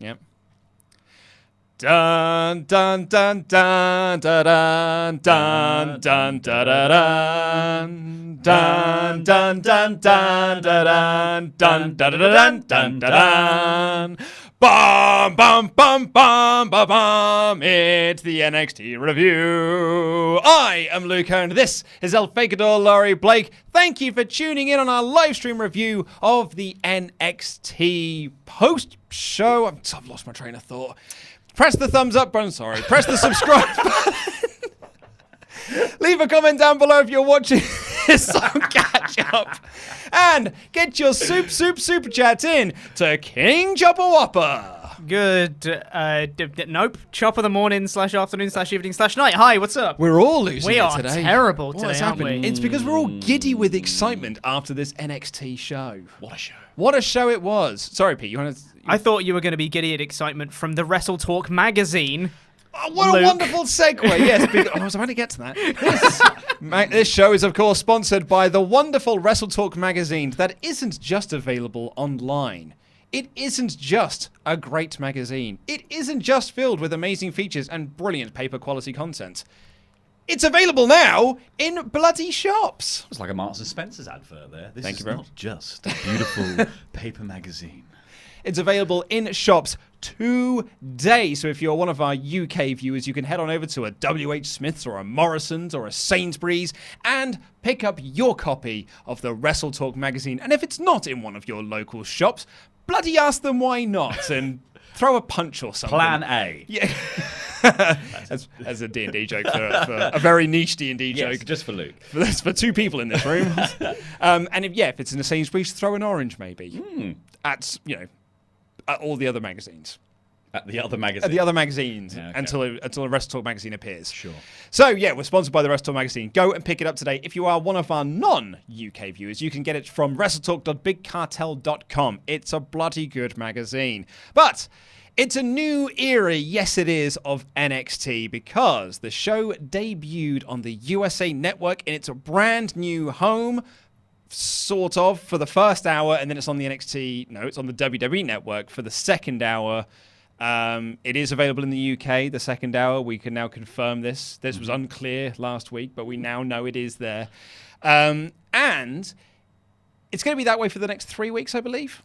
Yep. Dun dun dun dun dun dun dun dun dun dun dun dun dun dun dun dun dun dun dun. Bum bum bum bum bum bum. It's the NXT review. I am Luca, and this is El Fakador Laurie Blake. Thank you for tuning in on our live stream review of the NXT post show. I've lost my train of thought. Press the thumbs up button, press the subscribe button. Leave a comment down below if you're watching this on catch up. And get your super chat in to King Chopper Whopper. Good. Nope. Chop of the morning / afternoon / evening / night. Hi, what's up? We're all losing We it are today. terrible What's today, aren't happening? we? It's because we're all giddy with excitement after this NXT show. What a show. What a show it was. Sorry, Pete, you want to... I thought you were going to be giddy at excitement from the WrestleTalk magazine. Oh, what Luke. a wonderful segue. Yes, I was about to get to that. This show is, of course, sponsored by the wonderful WrestleTalk magazine that isn't just available online. It isn't just a great magazine. It isn't just filled with amazing features and brilliant paper quality content. It's available now in bloody shops. It's like a Marks and Spencer's advert there. This Thank is you very not just a beautiful paper magazine. It's available in shops today. So if you're one of our UK viewers, you can head on over to a WH Smith's or a Morrison's or a Sainsbury's and pick up your copy of the WrestleTalk magazine. And if it's not in one of your local shops, bloody ask them why not and throw a punch or something. Plan A. Yeah. as a D&D joke for a very niche D&D Yes, joke. just for Luke. That's for two people in this room. And if it's in a Sainsbury's, throw an orange maybe. At all the other magazines. At the other magazine. At the other magazines, Yeah, okay. until a WrestleTalk magazine appears. Sure. So, yeah, we're sponsored by the WrestleTalk magazine. Go and pick it up today. If you are one of our non-UK viewers, you can get it from WrestleTalk.bigcartel.com. It's a bloody good magazine. But it's a new era, yes it is, of NXT because the show debuted on the USA Network in its brand new home, sort of, for the first hour, and then it's on the it's on the WWE Network for the second hour. It is available in the UK, the second hour. We can now confirm this. This was unclear last week, but we now know it is there. And it's going to be that way for the next 3 weeks, I believe.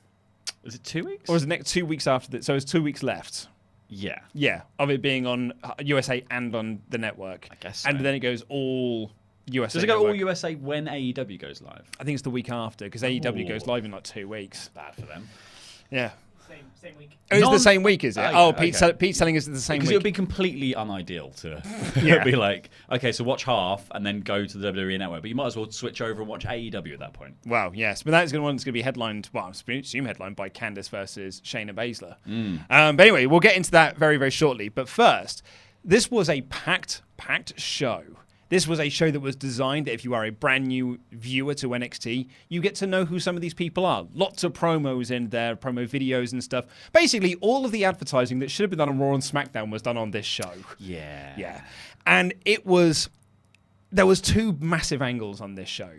Is it 2 weeks? Or is it next 2 weeks after that? So it's 2 weeks left. Yeah. Yeah, of it being on USA and on the network. I guess so. And then it goes all USA Does it go Network. all USA when AEW goes live? I think it's the week after, because AEW goes live in like 2 weeks. Bad for them. Yeah. Same week. Oh, it's the same week, is it? Oh, yeah, Pete's telling us it's the same Because week. it would be completely unideal to be like, okay, so watch half and then go to the WWE Network. But you might as well switch over and watch AEW at that point. Wow, yes. But that's going to be headlined, well, I assume headlined by Candice versus Shayna Baszler. But anyway, we'll get into that very, very shortly. But first, this was a packed show. This was a show that was designed that if you are a brand new viewer to NXT, you get to know who some of these people are. Lots of promos in there, promo videos and stuff. Basically, all of the advertising that should have been done on Raw and SmackDown was done on this show. Yeah. Yeah. And there was two massive angles on this show.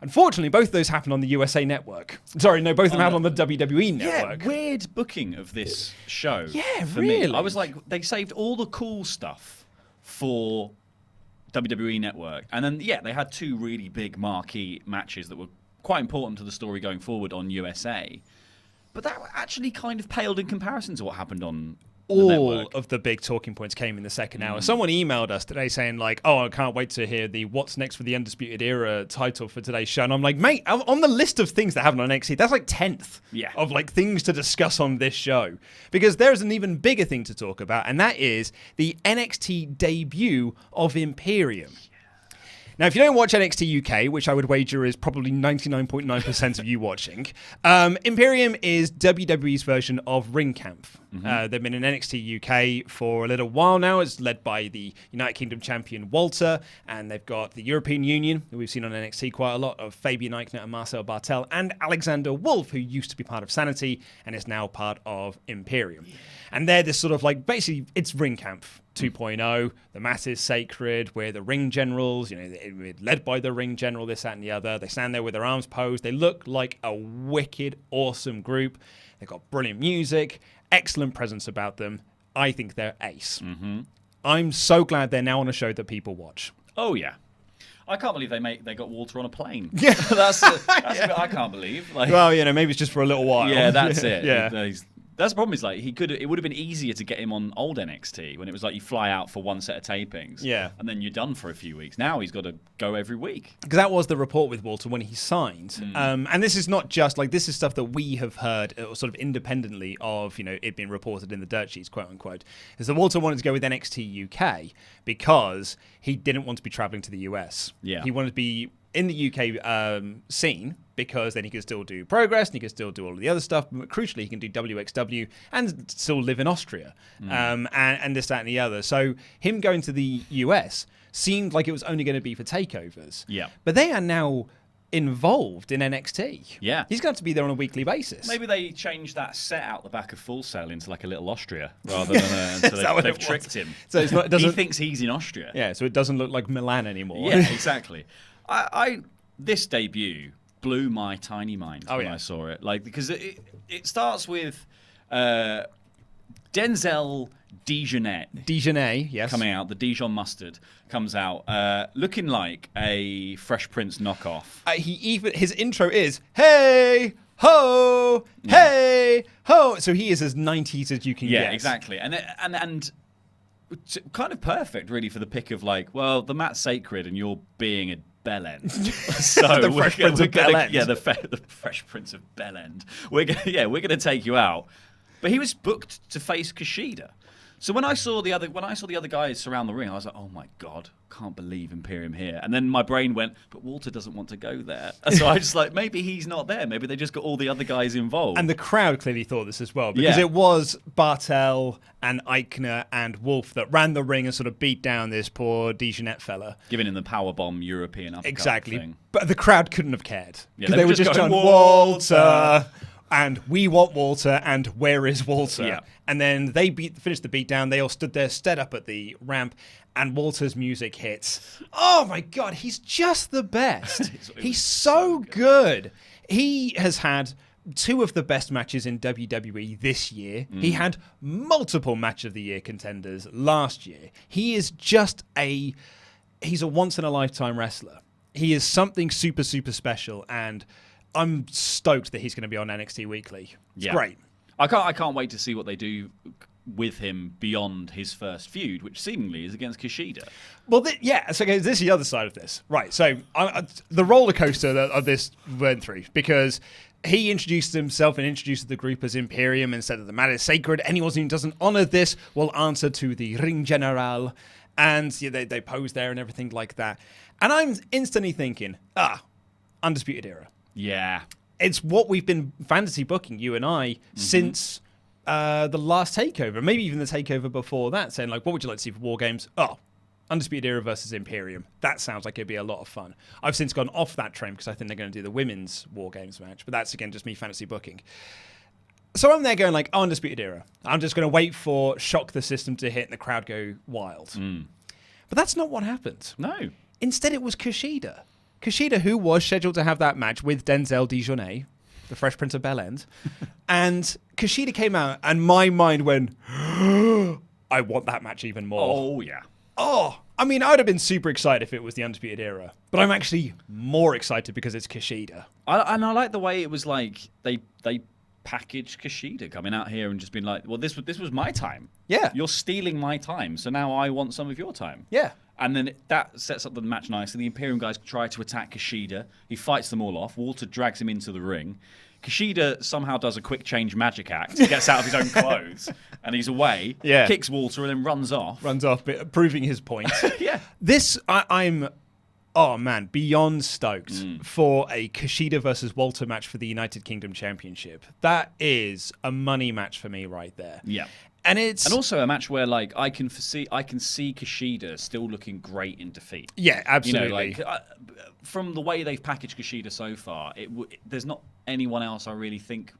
Unfortunately, both of those happened on the USA Network. Sorry, no, both of them happened on the WWE Network. Yeah, weird booking of this show. Yeah, for really. me. I was like, they saved all the cool stuff for WWE Network. And then, they had two really big marquee matches that were quite important to the story going forward on USA. But that actually kind of paled in comparison to what happened on the All network. of the big talking points came in the second hour. Someone emailed us today saying like, oh, I can't wait to hear the What's Next for the Undisputed Era title for today's show. And I'm like, mate, on the list of things that happen on NXT, that's like 10th of like things to discuss on this show. Because there's an even bigger thing to talk about, and that is the NXT debut of Imperium. Now, if you don't watch NXT UK, which I would wager is probably 99.9% of you watching, Imperium is WWE's version of Ring Camp. They've been in NXT UK for a little while now. It's led by the United Kingdom champion Walter, and they've got the European Union, who we've seen on NXT quite a lot, of Fabian Eichner and Marcel Bartel, and Alexander Wolf, who used to be part of Sanity and is now part of Imperium. And they're this sort of like, basically, it's Ring Camp 2.0. The mat is sacred. We're the ring generals. We're led by the ring general, this, that, and the other. They stand there with their arms posed. They look like a wicked, awesome group. They've got brilliant music. excellent presence about them. I think they're ace. I'm so glad they're now on a show that people watch. Oh yeah, I can't believe they got Walter on a plane. Yeah, that's a bit I can't believe. Like, well, maybe it's just for a little while. Yeah, that's it. Yeah. That's the problem. Is like it would have been easier to get him on old NXT when it was like you fly out for one set of tapings, and then you're done for a few weeks. Now he's got to go every week. Because that was the report with Walter when he signed, and this is not just like this is stuff that we have heard sort of independently of it being reported in the dirt sheets, quote unquote. Is that Walter wanted to go with NXT UK because he didn't want to be traveling to the US. Yeah, he wanted to be in the UK scene, because then he can still do Progress and he can still do all of the other stuff. But crucially, he can do WXW and still live in Austria and this, that, and the other. So him going to the US seemed like it was only going to be for takeovers. Yeah. But they are now involved in NXT. Yeah. He's going to be there on a weekly basis. Maybe they changed that set out the back of Full Sail into like a little Austria rather than so they've tricked him. So it's not, he thinks he's in Austria. Yeah, so it doesn't look like Milan anymore. Yeah, exactly. This debut blew my tiny mind when I saw it. Like, because it starts with Denzel Dijonais, yes, coming out. The Dijon mustard comes out, looking like a Fresh Prince knockoff. His intro is "Hey ho, hey ho," so he is as 90s as you can get. Yeah, exactly, and kind of perfect, really, for the pick of like, well, the mat's sacred, and you're being a bell end. So the Fresh Prince of Bell End. Yeah, the Fresh Prince of Bell End. We're gonna take you out. But he was booked to face Kushida. So when I saw the other guys surround the ring, I was like, oh my God, can't believe Imperium here. And then my brain went, but Walter doesn't want to go there. So I just like, maybe he's not there. Maybe they just got all the other guys involved. And the crowd clearly thought this as well, because it was Bartel and Eichner and Wolf that ran the ring and sort of beat down this poor Dijonais fella, giving him the powerbomb European uppercut thing. But the crowd couldn't have cared. Yeah, they were just going, Walter! And we want Walter, and where is Walter? Yeah. And then they finished the beatdown. They all stood there, stared up at the ramp, and Walter's music hits. Oh my God, he's just the best. He's so good. He has had two of the best matches in WWE this year. He had multiple Match of the Year contenders last year. He is just he's a once-in-a-lifetime wrestler. He is something super, super special, and I'm stoked that he's going to be on NXT Weekly. It's great. I can't wait to see what they do with him beyond his first feud, which seemingly is against Kushida. Well, so this is the other side of this. Right, so the roller coaster of this went through, because he introduced himself and introduced the group as Imperium and said that the matter is sacred. Anyone who doesn't honor this will answer to the Ring General. And they pose there and everything like that. And I'm instantly thinking, Undisputed Era. Yeah. It's what we've been fantasy booking, you and I, since the last takeover, maybe even the takeover before that, saying, like, what would you like to see for War Games? Oh, Undisputed Era versus Imperium. That sounds like it'd be a lot of fun. I've since gone off that train because I think they're going to do the women's War Games match, but that's, again, just me fantasy booking. So I'm there going, like, Undisputed Era. I'm just going to wait for Shock the System to hit and the crowd go wild. But that's not what happened. No. Instead, it was Kushida. Kushida, who was scheduled to have that match with Denzel Dijonais, the Fresh Prince of Bel End, and Kushida came out, and my mind went, I want that match even more. Oh, yeah. Oh, I mean, I would have been super excited if it was the Undisputed Era, but I'm actually more excited because it's Kushida. And I like the way it was like they packaged Kushida coming out here and just being like, well, this was my time. Yeah. You're stealing my time, so now I want some of your time. Yeah. And then that sets up the match nicely. The Imperium guys try to attack Kushida. He fights them all off. Walter drags him into the ring. Kushida somehow does a quick change magic act, gets out of his own clothes, and he's away. Yeah. Kicks Walter and then runs off. Proving his point. Yeah. This, I'm beyond stoked for a Kushida versus Walter match for the United Kingdom Championship. That is a money match for me right there. Yeah. And also a match where like I can see Kushida still looking great in defeat. Yeah, absolutely. From the way they've packaged Kushida so far, there's not anyone else I really think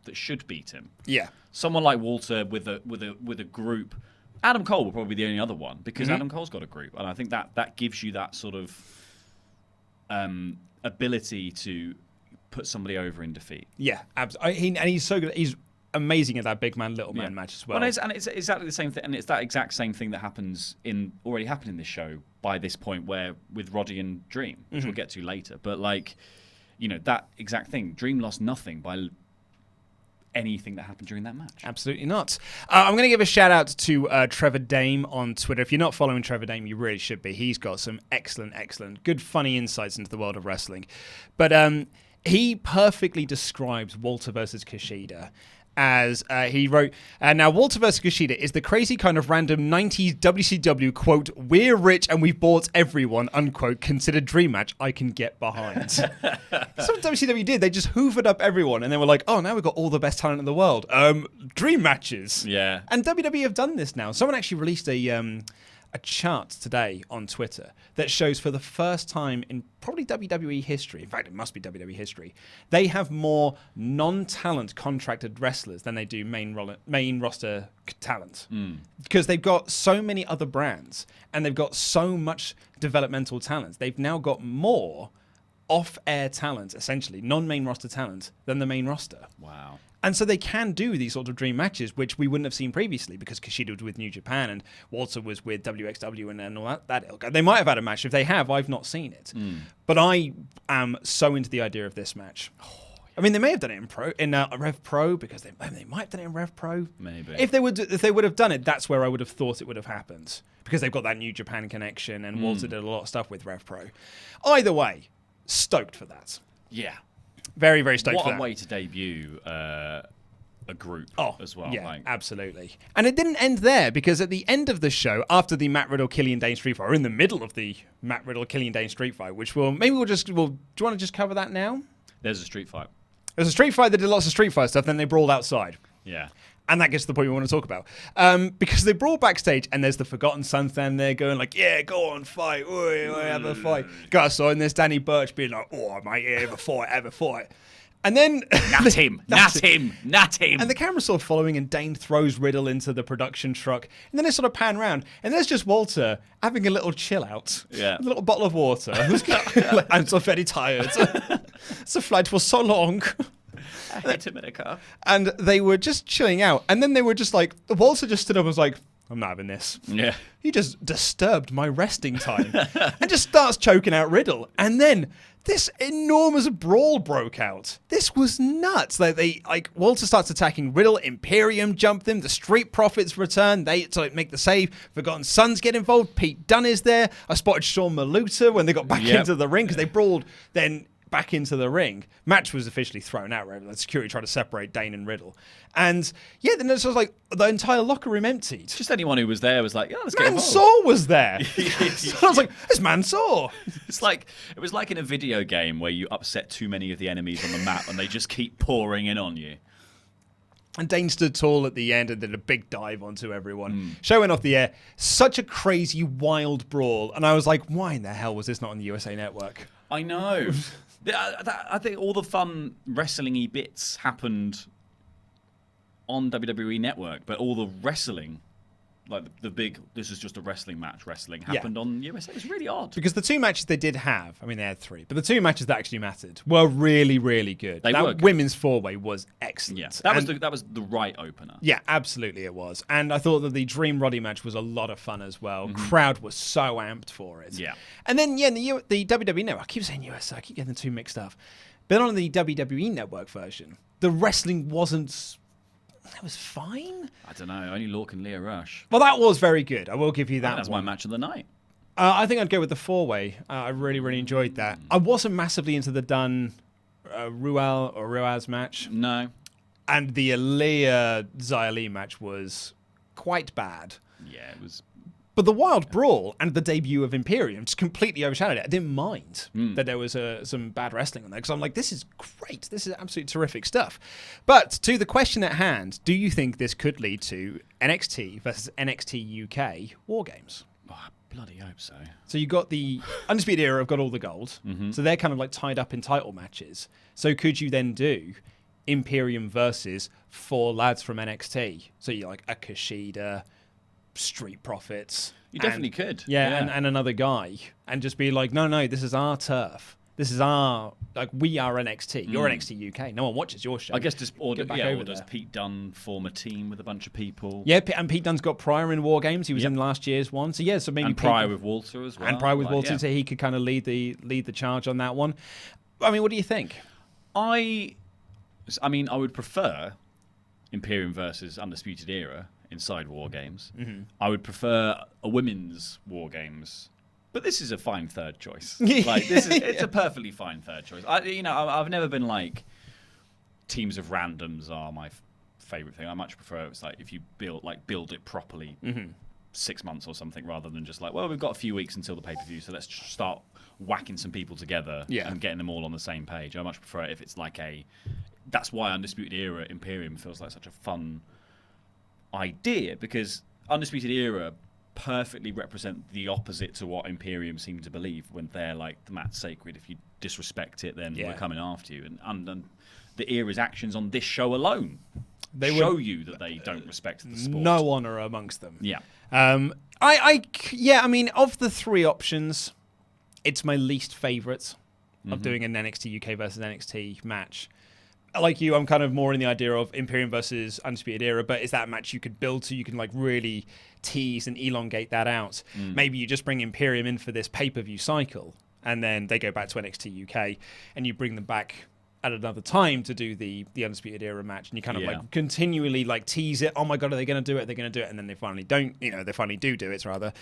that should beat him. Yeah, someone like Walter with a group. Adam Cole will probably be the only other one because Adam Cole's got a group, and I think that gives you that sort of ability to put somebody over in defeat. Yeah, absolutely. And he's so good. He's amazing at that big man, little man match as well. It's exactly the same thing, and it's that exact same thing that already happened in this show by this point, where with Roddy and Dream, which we'll get to later. But that exact thing, Dream lost nothing by anything that happened during that match. Absolutely not. I'm going to give a shout out to Trevor Dame on Twitter. If you're not following Trevor Dame, you really should be. He's got some excellent, good, funny insights into the world of wrestling. But he perfectly describes Walter versus Kushida as he wrote, now Walter versus Kushida is the crazy kind of random 90s WCW, quote, we're rich and we've bought everyone, unquote, considered dream match I can get behind. That's what WCW did. They just hoovered up everyone and they were like, oh, now we've got all the best talent in the world. Dream matches. Yeah. And WWE have done this now. Someone actually released a chart today on Twitter that shows for the first time in probably WWE history, in fact, it must be WWE history, they have more non-talent contracted wrestlers than they do main roster talent. Because they've got so many other brands and they've got so much developmental talent. They've now got more off-air talent, essentially, non-main roster talent, than the main roster. Wow. And so they can do these sort of dream matches, which we wouldn't have seen previously because Kushida was with New Japan and Walter was with WXW and all that ilk. They might have had a match. If they have, I've not seen it. But I am so into the idea of this match. I mean, they may have done it in Rev Pro because they might have done it in Rev Pro. Maybe. If they would have done it, that's where I would have thought it would have happened because they've got that New Japan connection and Walter did a lot of stuff with Rev Pro. Either way, stoked for that. Yeah. Very, very stoked for that. What a way to debut a group as well. Yeah, absolutely. And it didn't end there because at the end of the show, after the Matt Riddle Killian Dane street fight, or in the middle of the Matt Riddle Killian Dane street fight, which do you want to just cover that now? There's a street fight. There's a street fight that did lots of street fight stuff, then they brawled outside. Yeah. And that gets to the point we want to talk about. Because they brawl backstage and there's the Forgotten Son standing there going like, yeah, go on, fight. Oi, have a fight. Guys, and there's Danny Burch being like, oh, mate, yeah, have a fight. And then... Nat him. And the camera's sort of following and Dane throws Riddle into the production truck. And then they sort of pan around. And there's just Walter having a little chill out. Yeah. A little bottle of water. I'm so very tired. The flight was so long. I hate him in a car. And they were just chilling out. And then they were just like, Walter just stood up and was like, I'm not having this. Yeah. You just disturbed my resting time. And just starts choking out Riddle. And then this enormous brawl broke out. This was nuts. Walter starts attacking Riddle. Imperium jump them. The Street Profits return. They make the save. Forgotten Sons get involved. Pete Dunne is there. I spotted Sean Maluta when they got back into the ring because they brawled. Then back into the ring. Match was officially thrown out, right? The security tried to separate Dane and Riddle. And yeah, then it was like the entire locker room emptied. Just anyone who was there was like, yeah, let's get involved. Mansoor was there. So I was like, it's Mansoor. It was like in a video game where you upset too many of the enemies on the map and they just keep pouring in on you. And Dane stood tall at the end and did a big dive onto everyone. Show went off the air. Such a crazy, wild brawl. And I was like, why in the hell was this not on the USA Network? I know. I think all the fun wrestling-y bits happened on WWE Network, but all the wrestling, like the big, this is just a wrestling match, happened on USA. It was really odd. Because the two matches they did have, I mean, they had three, but the two matches that actually mattered were really, really good. They were good. Women's four-way was excellent. Yeah, that was the right opener. Yeah, absolutely it was. And I thought that the Dream Roddy match was a lot of fun as well. Crowd was so amped for it. Yeah. And then, the WWE Network, I keep saying USA, I keep getting the two mixed up. But on the WWE Network version, the wrestling wasn't... That was fine. I don't know. Only Lorcan and Leo Rush. Well, that was very good. I will give you that. That's my match of the night. I think I'd go with the four-way. I really, really enjoyed that. I wasn't massively into the Dunn Ruaz match. No. And the Aaliyah Xia Li match was quite bad. Yeah, it was. But the Wild Brawl and the debut of Imperium just completely overshadowed it. I didn't mind that there was some bad wrestling on there because I'm like, this is great. This is absolutely terrific stuff. But to the question at hand, do you think this could lead to NXT versus NXT UK War Games? Oh, I bloody hope so. So you got the Undisputed Era have got all the gold. So they're kind of like tied up in title matches. So could you then do Imperium versus four lads from NXT? So you're like a Kushida, Street Profits. You definitely could. Yeah, and another guy. And just be like, no, this is our turf. This is we are NXT. You're NXT UK. No one watches your show. I guess does Pete Dunne form a team with a bunch of people? Yeah, and Pete Dunne's got Pryor in War Games. He was in last year's one. So yeah, so maybe Pryor with Walter as well. And Pryor with Walter, so he could kind of lead the charge on that one. I mean, what do you think? I mean, I would prefer Imperium versus Undisputed Era inside War Games. Mm-hmm. I would prefer a women's War Games. But this is a fine third choice. It's a perfectly fine third choice. I've never been like teams of randoms are my favorite thing. I much prefer it's like if you build it properly, 6 months or something, rather than just like, well, we've got a few weeks until the pay-per-view, so let's start whacking some people together and getting them all on the same page. I much prefer it if it's like that's why Undisputed Era Imperium feels like such a fun idea, because Undisputed Era perfectly represent the opposite to what Imperium seem to believe when they're like, the mat's sacred. If you disrespect it, then we're coming after you. And the Era's actions on this show alone show you that they don't respect the sport. No honour amongst them. Yeah. I mean, of the three options, it's my least favourite of doing an NXT UK versus NXT match. Like you, I'm kind of more in the idea of Imperium versus Undisputed Era, but is that a match you could build so you can like really tease and elongate that out? Maybe you just bring Imperium in for this pay-per-view cycle, and then they go back to NXT UK, and you bring them back at another time to do the Undisputed Era match, and you kind of like continually like tease it. Oh my God, are they going to do it? Are they going to do it? And then they finally don't. They finally do it rather.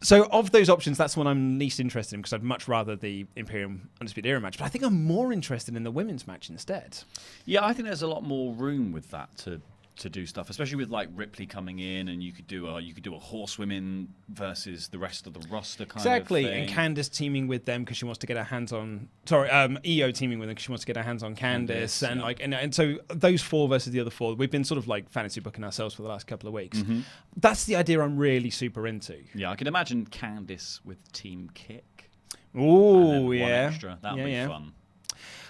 So of those options, that's one I'm least interested in, because I'd much rather the Imperium Undisputed Era match. But I think I'm more interested in the women's match instead. Yeah, I think there's a lot more room with that to do stuff, especially with like Ripley coming in, and you could do a horsewomen versus the rest of the roster kind of thing. Exactly, and Candice teaming with them because she wants to get her hands on. EO teaming with them because she wants to get her hands on Candice, and so those four versus the other four, we've been sort of like fantasy booking ourselves for the last couple of weeks. That's the idea I'm really super into. Yeah, I can imagine Candice with Team Kick. Ooh, yeah, one extra. That'll be fun.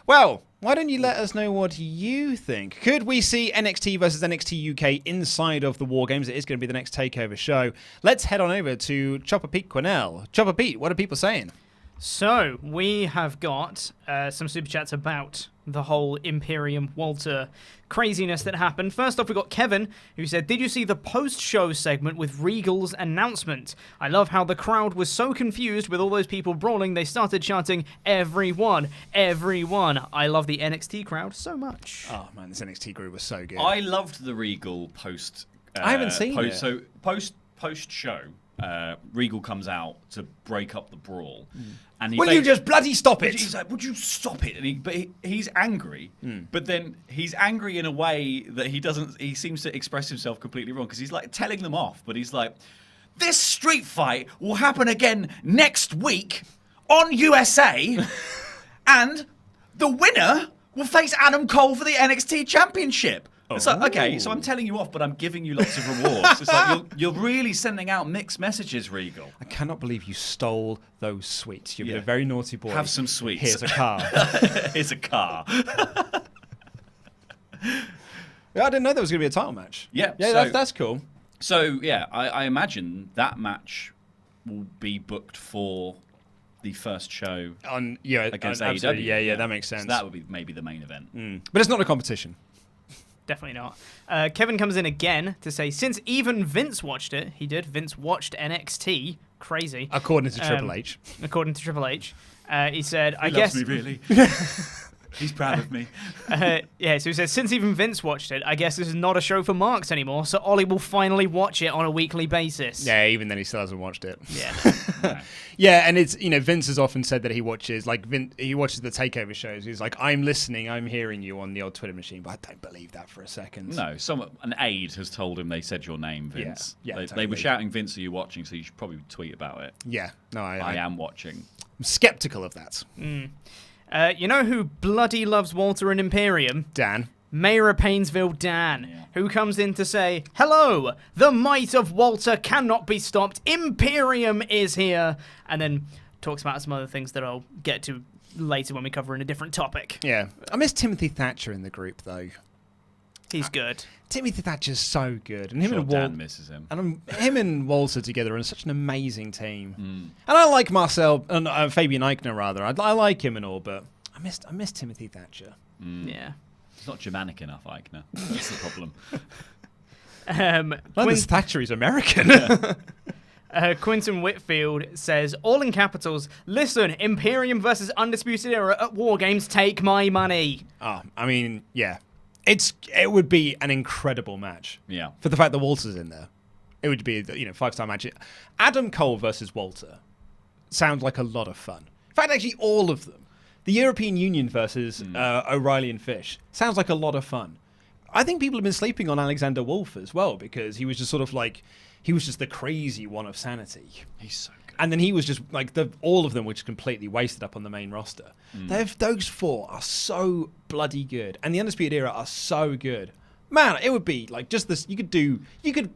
Well, why don't you let us know what you think? Could we see NXT versus NXT UK inside of the War Games? It is going to be the next TakeOver show. Let's head on over to Chopper Pete Quinnell. Chopper Pete, what are people saying? So, we have got some super chats about the whole Imperium Walter craziness that happened. First off, we got Kevin, who said, did you see the post-show segment with Regal's announcement? I love how the crowd was so confused with all those people brawling, they started chanting, everyone, everyone. I love the NXT crowd so much. Oh, man, this NXT group was so good. I loved the Regal post... I haven't seen it. So, post-show... Regal comes out to break up the brawl, and will you just bloody stop it? He's like, "Would you stop it?" And he's angry, but then he's angry in a way that he doesn't. He seems to express himself completely wrong, because he's like telling them off, but he's like, "This street fight will happen again next week on USA, and the winner will face Adam Cole for the NXT Championship." It's like, okay, so I'm telling you off, but I'm giving you lots of rewards. It's like you're really sending out mixed messages, Regal. I cannot believe you stole those sweets. You've been a very naughty boy. Have some sweets. Here's a car. Here's a car. I didn't know there was going to be a title match. Yeah, that's cool. So, yeah, I imagine that match will be booked for the first show against AEW. Yeah, that makes sense. So that would be maybe the main event. But it's not a competition. Definitely not. Kevin comes in again to say, since even Vince watched it, Vince watched NXT. Crazy. According to Triple H. According to Triple H. He said, I guess... He loves me, really. He's proud of me. So he says, since even Vince watched it, I guess this is not a show for marks anymore, so Ollie will finally watch it on a weekly basis. Yeah, even then he still hasn't watched it. Yeah. Yeah, and it's, Vince has often said that he watches, he watches the takeover shows. He's like, I'm listening, I'm hearing you on the old Twitter machine, but I don't believe that for a second. No, an aide has told him they said your name, Vince. Yeah, they totally. were shouting, Vince, are you watching? So you should probably tweet about it. Yeah, no, I am watching. I'm skeptical of that. You know who bloody loves Walter and Imperium? Dan. Mayor of Painesville Dan, who comes in to say, hello, the might of Walter cannot be stopped, Imperium is here, and then talks about some other things that I'll get to later when we cover in a different topic. Yeah. I miss Timothy Thatcher in the group, though. He's good. Timothy Thatcher's so good, and Dan misses him. And him and Walter together are such an amazing team. And I like Marcel Fabian Eichner rather. I like him and all, but I miss Timothy Thatcher. Yeah, he's not Germanic enough, Eichner. That's the problem. This Thatcher is American. Quinton Whitfield says, all in capitals, listen, Imperium versus Undisputed Era at War Games, take my money. I mean, yeah. It would be an incredible match. Yeah. For the fact that Walter's in there. It would be, 5-star match. Adam Cole versus Walter sounds like a lot of fun. In fact, actually, all of them. The European Union versus O'Reilly and Fish sounds like a lot of fun. I think people have been sleeping on Alexander Wolf as well, because he was just sort of like, he was just the crazy one of sanity. He's so good. And then he was just like, all of them were just completely wasted up on the main roster. Those four are so bloody good. And the Undisputed Era are so good. Man, it would be like just this, you could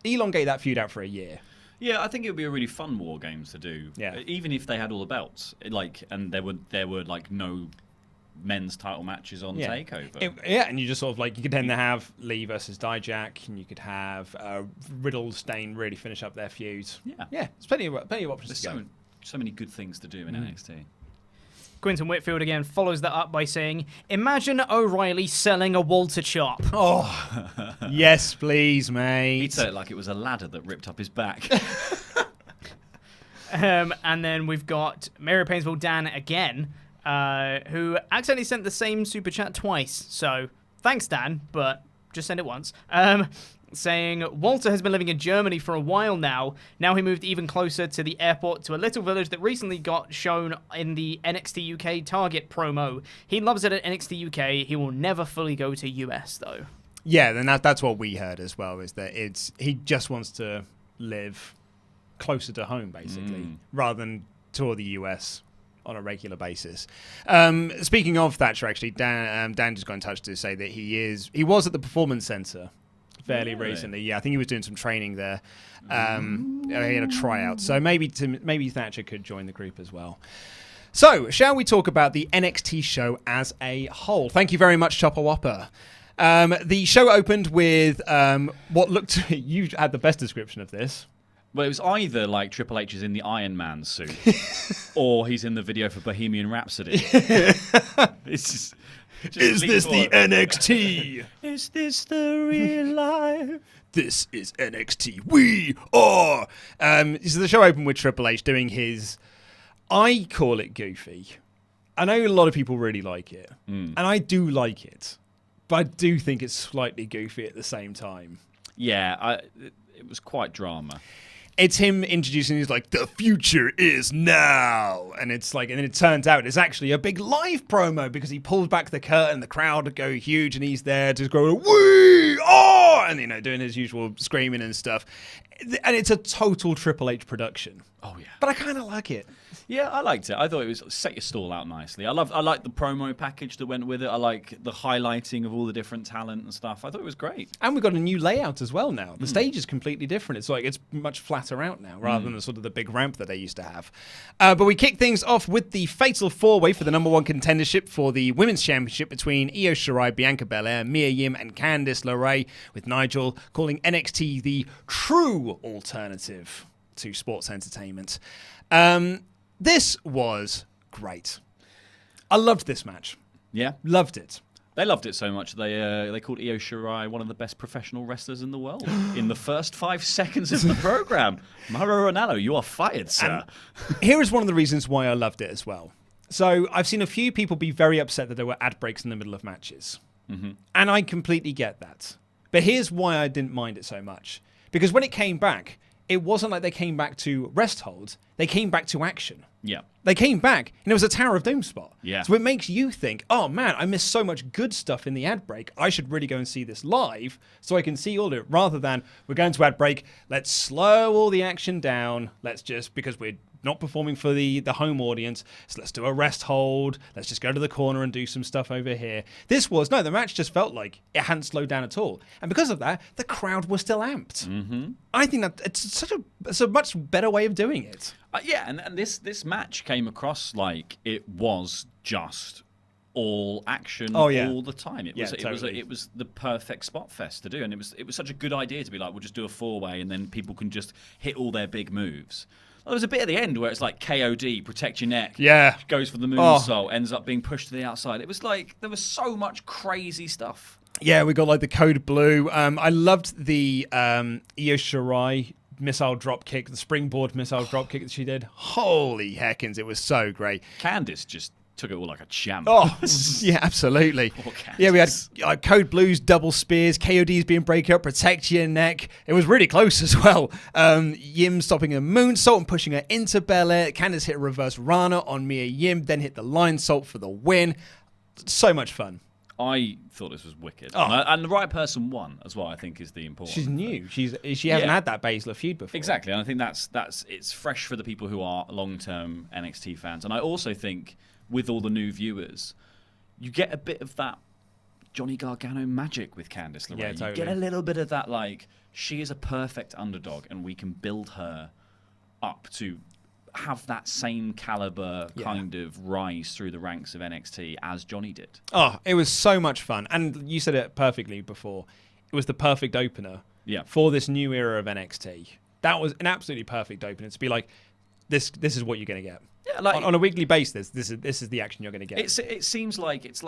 elongate that feud out for a year. Yeah, I think it would be a really fun War Games to do. Yeah. Even if they had all the belts, and there were like no men's title matches on TakeOver. And you just sort of like, you could then have Lee versus Dijak, and you could have Riddle, Stain really finish up their feuds. Yeah, there's plenty of options. There's so many good things to do in NXT. Quinton Whitfield again follows that up by saying, imagine O'Reilly selling a Walter chop. Oh, yes, please, mate. He'd say it like it was a ladder that ripped up his back. And then we've got Mary Painesville Dan again, who accidentally sent the same super chat twice. So thanks, Dan, but just send it once. Saying, Walter has been living in Germany for a while now. Now he moved even closer to the airport, to a little village that recently got shown in the NXT UK Target promo. He loves it at NXT UK. He will never fully go to US, though. Yeah, then that's what we heard as well, is that he just wants to live closer to home, basically, rather than tour the US on a regular basis. Speaking of Thatcher, actually, Dan just got in touch to say that he was at the Performance Center fairly recently. Yeah, I think he was doing some training there. He had a tryout. So maybe Thatcher could join the group as well. So, shall we talk about the NXT show as a whole? Thank you very much, Chopper Whopper. The show opened with what looked... You had the best description of this. Well, it was either like Triple H is in the Iron Man suit, or he's in the video for Bohemian Rhapsody. It's is this the NXT? Is this the real life? This is NXT. We are. So the show opened with Triple H doing his... I call it goofy. I know a lot of people really like it, and I do like it, but I do think it's slightly goofy at the same time. Yeah, it was quite drama. It's him introducing, he's like, the future is now. And it's like, and then it turns out it's actually a big live promo because he pulls back the curtain, the crowd go huge, and he's there to go, we are! And, doing his usual screaming and stuff. And it's a total Triple H production. Oh, yeah. But I kind of like it. Yeah, I liked it. I thought it was set your stall out nicely. I like the promo package that went with it. I like the highlighting of all the different talent and stuff. I thought it was great. And we've got a new layout as well now. The stage is completely different. It's like it's much flatter out now rather than the sort of the big ramp that they used to have. But we kick things off with the fatal four-way for the #1 contendership for the Women's Championship between Io Shirai, Bianca Belair, Mia Yim, and Candice LeRae, with Nigel calling NXT the true alternative to sports entertainment. This was great. I loved this match. Yeah. Loved it. They loved it so much they called Io Shirai one of the best professional wrestlers in the world in the first 5 seconds of the program. Mauro Ranallo, you are fired, sir. And here is one of the reasons why I loved it as well. So I've seen a few people be very upset that there were ad breaks in the middle of matches. And I completely get that. But here's why I didn't mind it so much. Because when it came back, it wasn't like they came back to rest hold. They came back to action. Yeah. They came back, and it was a Tower of Doom spot. Yeah. So it makes you think, oh, man, I missed so much good stuff in the ad break. I should really go and see this live so I can see all of it, rather than we're going to ad break, let's slow all the action down. Let's just, because we're not performing for the home audience, so let's do a rest hold. Let's just go to the corner and do some stuff over here. The match just felt like it hadn't slowed down at all. And because of that, the crowd was still amped. I think that it's a much better way of doing it. Yeah, and this match came across like it was just all action all the time. It was the perfect spot fest to do, and it was such a good idea to be like, we'll just do a 4-way, and then people can just hit all their big moves. There was a bit at the end where it's like KOD, protect your neck. Yeah, goes for the moonsault, ends up being pushed to the outside. It was like there was so much crazy stuff. Yeah, we got like the code blue. I loved the Io Shirai missile drop kick, the springboard missile drop kick that she did. Holy heckins, it was so great. Candice just took it all like a champ. Oh, yeah, absolutely. Yeah, we had Code Blues, double spears, KOD's being break up, protect your neck. It was really close as well. Yim stopping a moonsault and pushing her into Belair. Candice hit a reverse Rana on Mia Yim, then hit the lion salt for the win. So much fun. I thought this was wicked. And the right person won as well, I think, is the important She's thing. new. She hasn't had that Baszler feud before. Exactly, and I think that's it's fresh for the people who are long-term NXT fans. And I also think with all the new viewers, you get a bit of that Johnny Gargano magic with Candice LeRae. Yeah, totally. You get a little bit of that, like, she is a perfect underdog, and we can build her up to have that same caliber kind of rise through the ranks of NXT as Johnny did. Oh, it was so much fun. And you said it perfectly before. It was the perfect opener for this new era of NXT. That was an absolutely perfect opener to be like, this is what you're going to get. Yeah, like, on a weekly basis, this is the action you're going to get. It seems like it's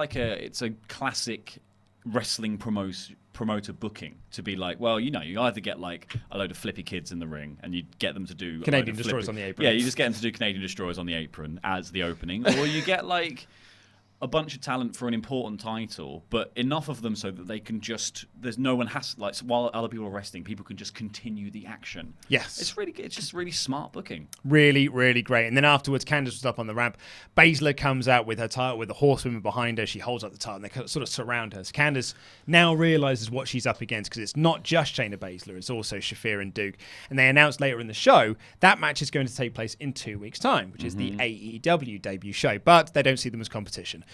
a classic wrestling promoter booking to be like, well, you either get like a load of flippy kids in the ring and you get them to do Canadian Destroyers on the apron. Yeah, you just get them to do Canadian Destroyers on the apron as the opening, or you get like a bunch of talent for an important title, but enough of them so that they can just, there's no one has, like, while other people are resting, people can just continue the action. Yes. It's just really smart booking. Really, really great. And then afterwards, Candice was up on the ramp. Baszler comes out with her title, with the horsewomen behind her. She holds up the title and they sort of surround her. So Candice now realizes what she's up against, because it's not just Shayna Baszler, it's also Shafir and Duke. And they announced later in the show that match is going to take place in 2 weeks' time, which is the AEW debut show. But they don't see them as competition.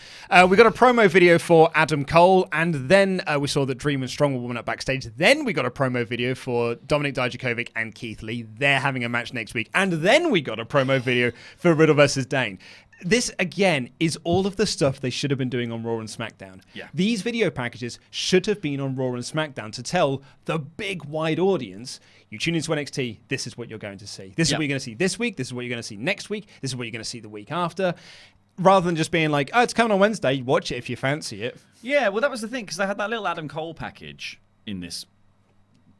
We got a promo video for Adam Cole, and then we saw that Dream and Strong were warming up backstage. Then we got a promo video for Dominik Dijakovic and Keith Lee. They're having a match next week. And then we got a promo video for Riddle versus Dane. This, again, is all of the stuff they should have been doing on Raw and SmackDown. Yeah. These video packages should have been on Raw and SmackDown to tell the big, wide audience, you tune into NXT, this is what you're going to see. This is what you're going to see this week. This is what you're going to see next week. This is what you're going to see the week after. Rather than just being like, oh, it's coming on Wednesday, watch it if you fancy it. Yeah, well, that was the thing, because they had that little Adam Cole package in this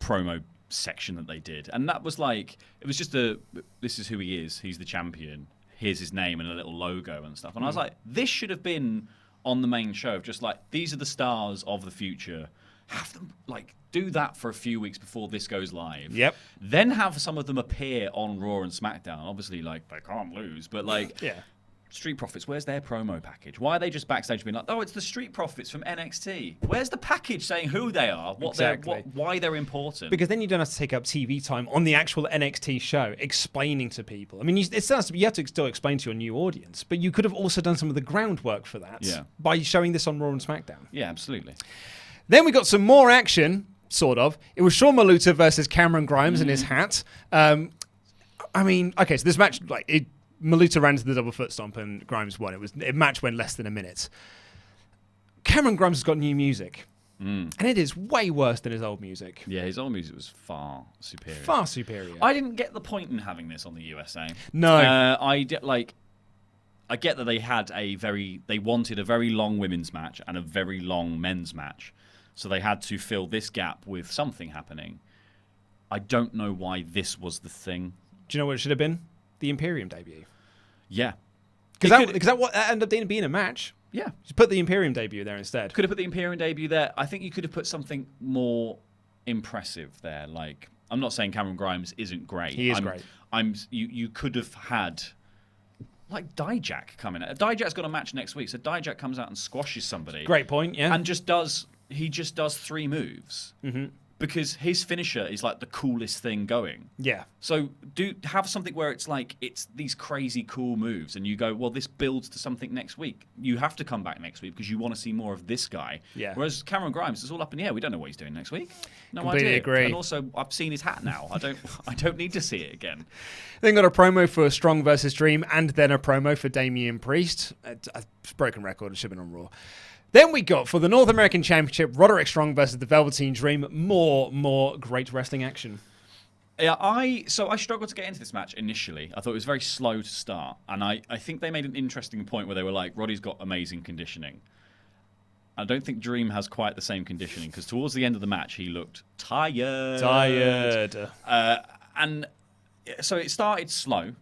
promo section that they did. And that was like, it was just this is who he is, he's the champion, here's his name and a little logo and stuff. And I was like, this should have been on the main show, just like, these are the stars of the future. Have them, like, do that for a few weeks before this goes live. Yep. Then have some of them appear on Raw and SmackDown. Obviously, like, they can't lose, but like... yeah. Street Profits, where's their promo package? Why are they just backstage being like, oh, it's the Street Profits from NXT? Where's the package saying who they are, why they're important? Because then you don't have to take up TV time on the actual NXT show explaining to people. I mean, you have to still explain to your new audience, but you could have also done some of the groundwork for that by showing this on Raw and SmackDown. Yeah, absolutely. Then we got some more action, sort of. It was Shawn Maluta versus Cameron Grimes in his hat. I mean, okay, so this match, like, Maluta ran to the double foot stomp and Grimes won. A match went less than a minute. Cameron Grimes has got new music. And it is way worse than his old music. Yeah, his old music was far superior. Far superior. I didn't get the point in having this on the USA. No. I get that they wanted a very long women's match and a very long men's match. So they had to fill this gap with something happening. I don't know why this was the thing. Do you know what it should have been? The Imperium debut. Yeah. Because that ended up being a match. Yeah. Just put the Imperium debut there instead. Could have put the Imperium debut there. I think you could have put something more impressive there. Like, I'm not saying Cameron Grimes isn't great. He is great. You could have had, like, Dijak coming out. Dijak's got a match next week, so Dijak comes out and squashes somebody. Great point, yeah. And he just does 3 moves. because his finisher is like the coolest thing going. Yeah. So have something where it's like it's these crazy cool moves, and you go, well, this builds to something next week. You have to come back next week because you want to see more of this guy. Yeah. Whereas Cameron Grimes, it's all up in the air. We don't know what he's doing next week. No Completely idea. agree. And also, I've seen his hat now. I don't need to see it again. Then got a promo for Strong versus Dream, and then a promo for Damian Priest. A broken record. It should have been on Raw. Then we got, for the North American Championship, Roderick Strong versus the Velveteen Dream. More great wrestling action. Yeah, I struggled to get into this match initially. I thought it was very slow to start. And I think they made an interesting point where they were like, Roddy's got amazing conditioning. I don't think Dream has quite the same conditioning, because towards the end of the match, he looked tired. And so it started slow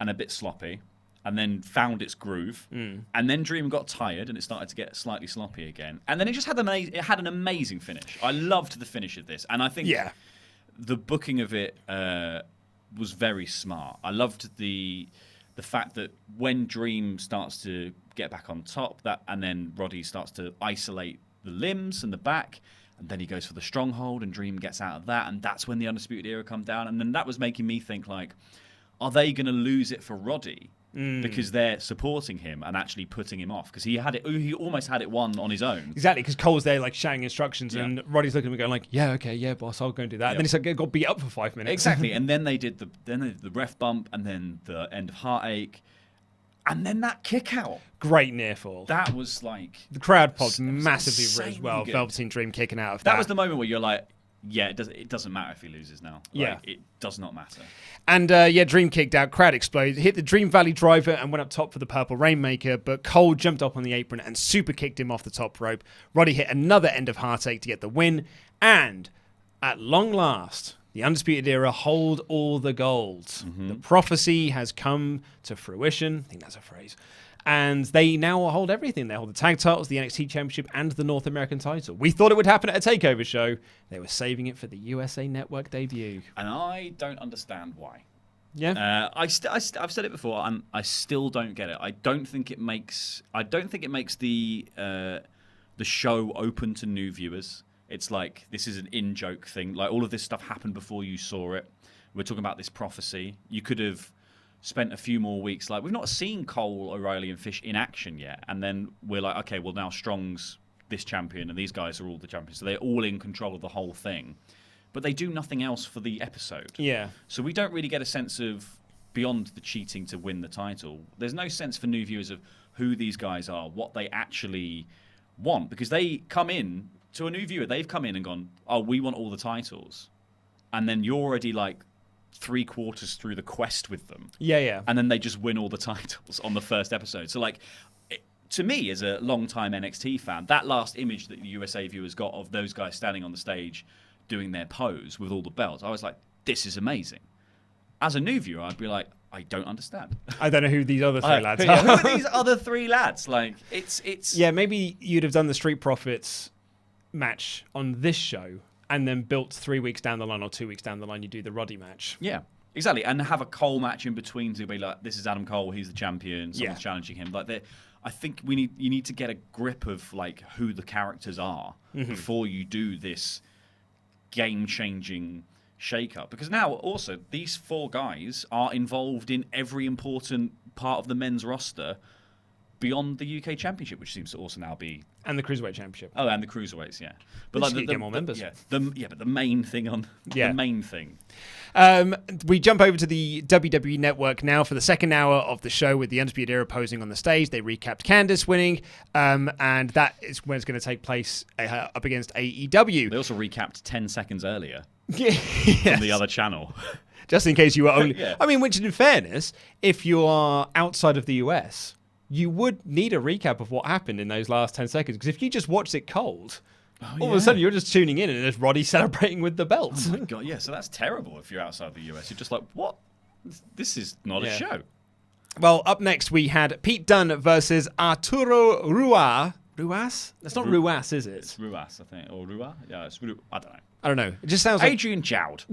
and a bit sloppy, and then found its groove, and then Dream got tired, and it started to get slightly sloppy again, and then it just had an amazing finish. I loved the finish of this, and I think the booking of it was very smart. I loved the fact that when Dream starts to get back on top, and then Roddy starts to isolate the limbs and the back, and then he goes for the stronghold, and Dream gets out of that, and that's when the Undisputed Era come down, and then that was making me think, like, are they going to lose it for Roddy? Because they're supporting him and actually putting him off, because he almost had it won on his own. Exactly, because Cole's there like shouting instructions, and Roddy's looking at him going like, "Yeah, okay, yeah, boss, I'll go and do that." And then he's like, got beat up for 5 minutes. Exactly, and then they did the ref bump, and then the end of Heartache, and then that kick out. Great near fall. That was like the crowd popped massively as well. Good. Velveteen Dream kicking out of that. That was the moment where you're like, yeah, it doesn't matter if he loses now. Like, it does not matter. And Dream kicked out, crowd exploded, hit the Dream Valley Driver and went up top for the Purple Rainmaker, but Cole jumped up on the apron and super kicked him off the top rope. Roddy hit another end of Heartache to get the win, and at long last, the Undisputed Era hold all the gold. The prophecy has come to fruition. I think that's a phrase. And they now hold everything. They hold the tag titles, the NXT Championship, and the North American title. We thought it would happen at a TakeOver show. They were saving it for the USA Network debut. And I don't understand why. Yeah, I've said it before, and I still don't get it. I don't think it makes the show open to new viewers. It's like, this is an in-joke thing. Like, all of this stuff happened before you saw it. We're talking about this prophecy. You could have spent a few more weeks. Like, we've not seen Cole, O'Reilly, and Fish in action yet. And then we're like, okay, well, now Strong's this champion, and these guys are all the champions. So they're all in control of the whole thing. But they do nothing else for the episode. Yeah. So we don't really get a sense of, beyond the cheating to win the title, there's no sense for new viewers of who these guys are, what they actually want. Because they come in, to a new viewer, they've come in and gone, oh, we want all the titles. And then you're already like 3/4 through the quest with them. Yeah. And then they just win all the titles on the first episode. So, like, to me, as a long-time NXT fan, that last image that the USA viewers got of those guys standing on the stage doing their pose with all the belts, I was like, this is amazing. As a new viewer, I'd be like, I don't understand. I don't know who these other three lads are. Who are these other three lads? Like, it's... Yeah, maybe you'd have done the Street Profits match on this show, and then built 3 weeks down the line or 2 weeks down the line, you do the Roddy match. Yeah, exactly. And have a Cole match in between to be like, this is Adam Cole, he's the champion, someone's challenging him. Like, I think you need to get a grip of like who the characters are before you do this game-changing shake-up. Because now, also, these four guys are involved in every important part of the men's roster beyond the UK Championship, which seems to also now be... And the Cruiserweight Championship. Oh, and the Cruiserweights, yeah. But like get more members. But the main thing on... The main thing. We jump over to the WWE Network now for the second hour of the show with the Undisputed Era posing on the stage. They recapped Candice winning, and that is when it's going to take place up against AEW. They also recapped 10 seconds earlier yes. from the other channel. Just in case you were only... I mean, which in fairness, if you are outside of the US... you would need a recap of what happened in those last 10 seconds. Because if you just watched it cold, all of a sudden you're just tuning in and there's Roddy celebrating with the belt. Oh my God, yeah. So that's terrible if you're outside the US. You're just like, what? This is not a show. Well, up next we had Pete Dunne versus Arturo Ruas. Ruas? That's not Ruas, is it? It's Ruas, I think. Or Ruas? Yeah, it's Ruas. I don't know. I don't know. It just sounds like... Adrian Jowd.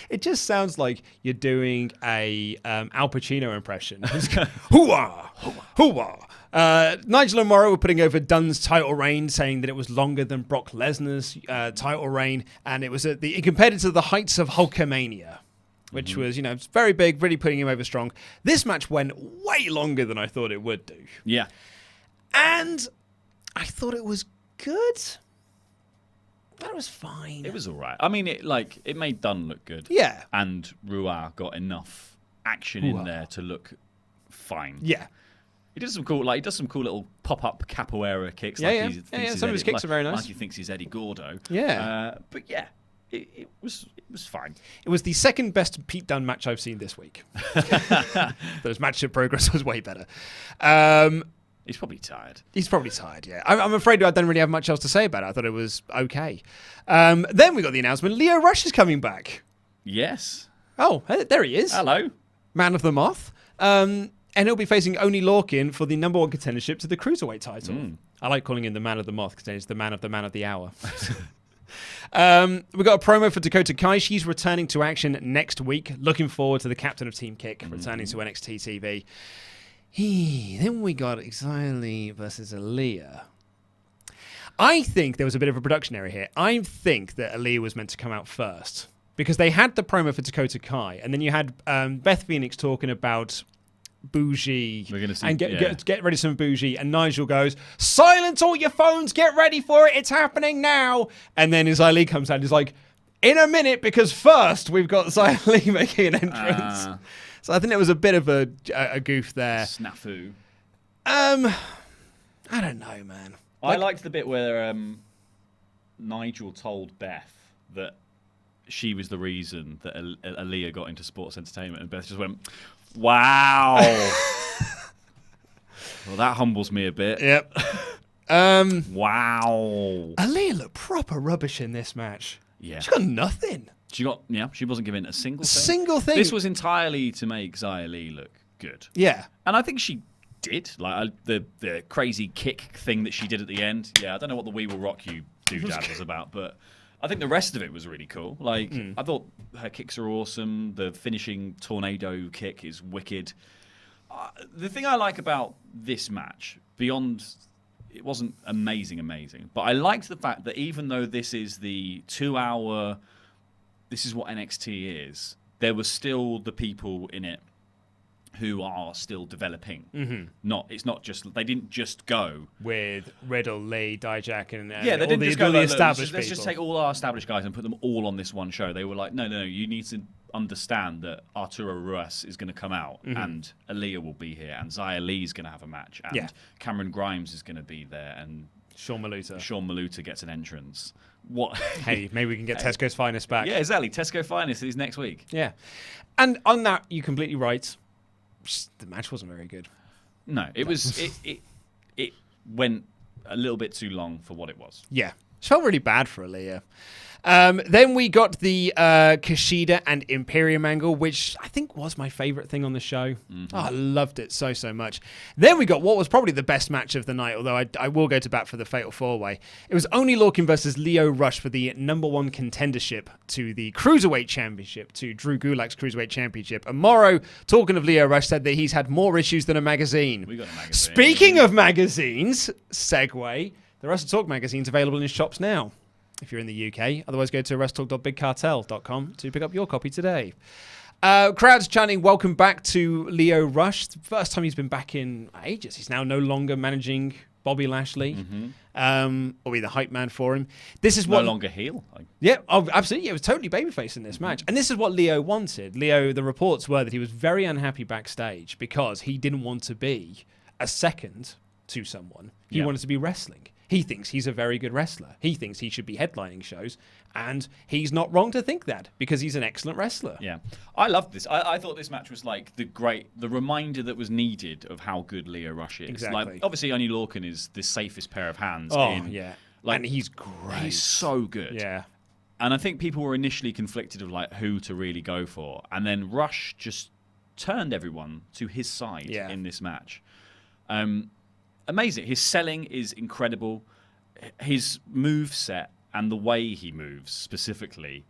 It just sounds like you're doing a Al Pacino impression. Hoo-ah! Hoo-ah! Nigel and Morrow were putting over Dunn's title reign, saying that it was longer than Brock Lesnar's title reign, and he compared it to the heights of Hulkamania, which was, it's very big, really putting him over strong. This match went way longer than I thought it would do. Yeah. And I thought it was good. That was fine. It was all right. I mean, it made Dunn look good. Yeah. And Rua got enough action in there to look fine. Yeah. He does some cool little pop-up capoeira kicks. Yeah. Some of his kicks are very nice. Like he thinks he's Eddie Gordo. Yeah. But yeah, it was fine. It was the second best Pete Dunne match I've seen this week. But his match progress was way better. He's probably tired. Yeah. I'm afraid I don't really have much else to say about it. I thought it was okay. Then we got the announcement, Lio Rush is coming back. Yes. Oh, there he is. Hello. Man of the Moth. And he'll be facing Oney Lorcan for the number one contendership to the Cruiserweight title. I like calling him the Man of the Moth because he's the man of the hour. We got a promo for Dakota Kai. She's returning to action next week. Looking forward to the captain of Team Kick returning to NXT TV. Then we got Xia Li versus Aaliyah. I think there was a bit of a production error here. I think that Aaliyah was meant to come out first because they had the promo for Dakota Kai, and then you had Beth Phoenix talking about Bougie. We're gonna see, and get ready for some Bougie, and Nigel goes, silence all your phones, get ready for it, it's happening now. And then Xia Li comes out and is like, in a minute, because first we've got Xia Li making an entrance. So I think there was a bit of a goof there. Snafu. I don't know, man. I liked the bit where Nigel told Beth that she was the reason that Aaliyah got into sports entertainment, and Beth just went, wow. Well, that humbles me a bit. Yep. Wow. Aaliyah looked proper rubbish in this match. Yeah. She got nothing. She wasn't given a single thing. This was entirely to make Xia Li look good. Yeah. And I think she did. Like the crazy kick thing that she did at the end. Yeah, I don't know what the We Will Rock You doodad was about, but I think the rest of it was really cool. Like, I thought her kicks are awesome. The finishing tornado kick is wicked. The thing I like about this match, beyond it wasn't amazing, but I liked the fact that even though this is the 2-hour, this is what NXT is, there were still the people in it who are still developing. It's not just, they didn't just go with Riddle, Lee, Dijak, and they didn't just go the like, established let's just take all our established guys and put them all on this one show. They were like, no, you need to understand that Arturo Ruas is going to come out and Aaliyah will be here and Xia Li is going to have a match and Cameron Grimes is going to be there and Sean Maluta gets an entrance. What? Hey, maybe we can get Tesco's Finest back. Yeah, exactly. Tesco Finest is next week. Yeah. And on that, you're completely right. The match wasn't very good. No, it was. It went a little bit too long for what it was. Yeah, it felt really bad for Aaliyah. Then we got the Kushida and Imperium angle, which I think was my favorite thing on the show. I loved it so much. Then we got what was probably the best match of the night, although I will go to bat for the Fatal 4-Way. It was Oney Lorcan versus Lio Rush for the number one contendership to the Cruiserweight Championship, to Drew Gulak's Cruiserweight Championship. And Morrow, talking of Lio Rush, said that he's had more issues than a magazine. We got a magazine. Speaking of magazines, segue, the WrestleTalk magazine's available in shops now, if you're in the UK. Otherwise, go to WrestleTalk.BigCartel.com to pick up your copy today. Crowds chanting, welcome back to Lio Rush. The first time he's been back in ages. He's now no longer managing Bobby Lashley. Or be the hype man for him. This is what no longer heel. Yeah, absolutely. It was totally babyface in this match. And this is what Lio wanted. Lio, the reports were that he was very unhappy backstage because he didn't want to be a second to someone. He wanted to be wrestling. He thinks he's a very good wrestler. He thinks he should be headlining shows, and he's not wrong to think that because he's an excellent wrestler. Yeah, I loved this. I thought this match was like the reminder that was needed of how good Lio Rush is. Exactly. Like, obviously, Oney Lorcan is the safest pair of hands. Yeah. Like, and he's great. He's so good. Yeah. And I think people were initially conflicted of like who to really go for, and then Rush just turned everyone to his side in this match. Amazing. His selling is incredible. His move set and the way he moves specifically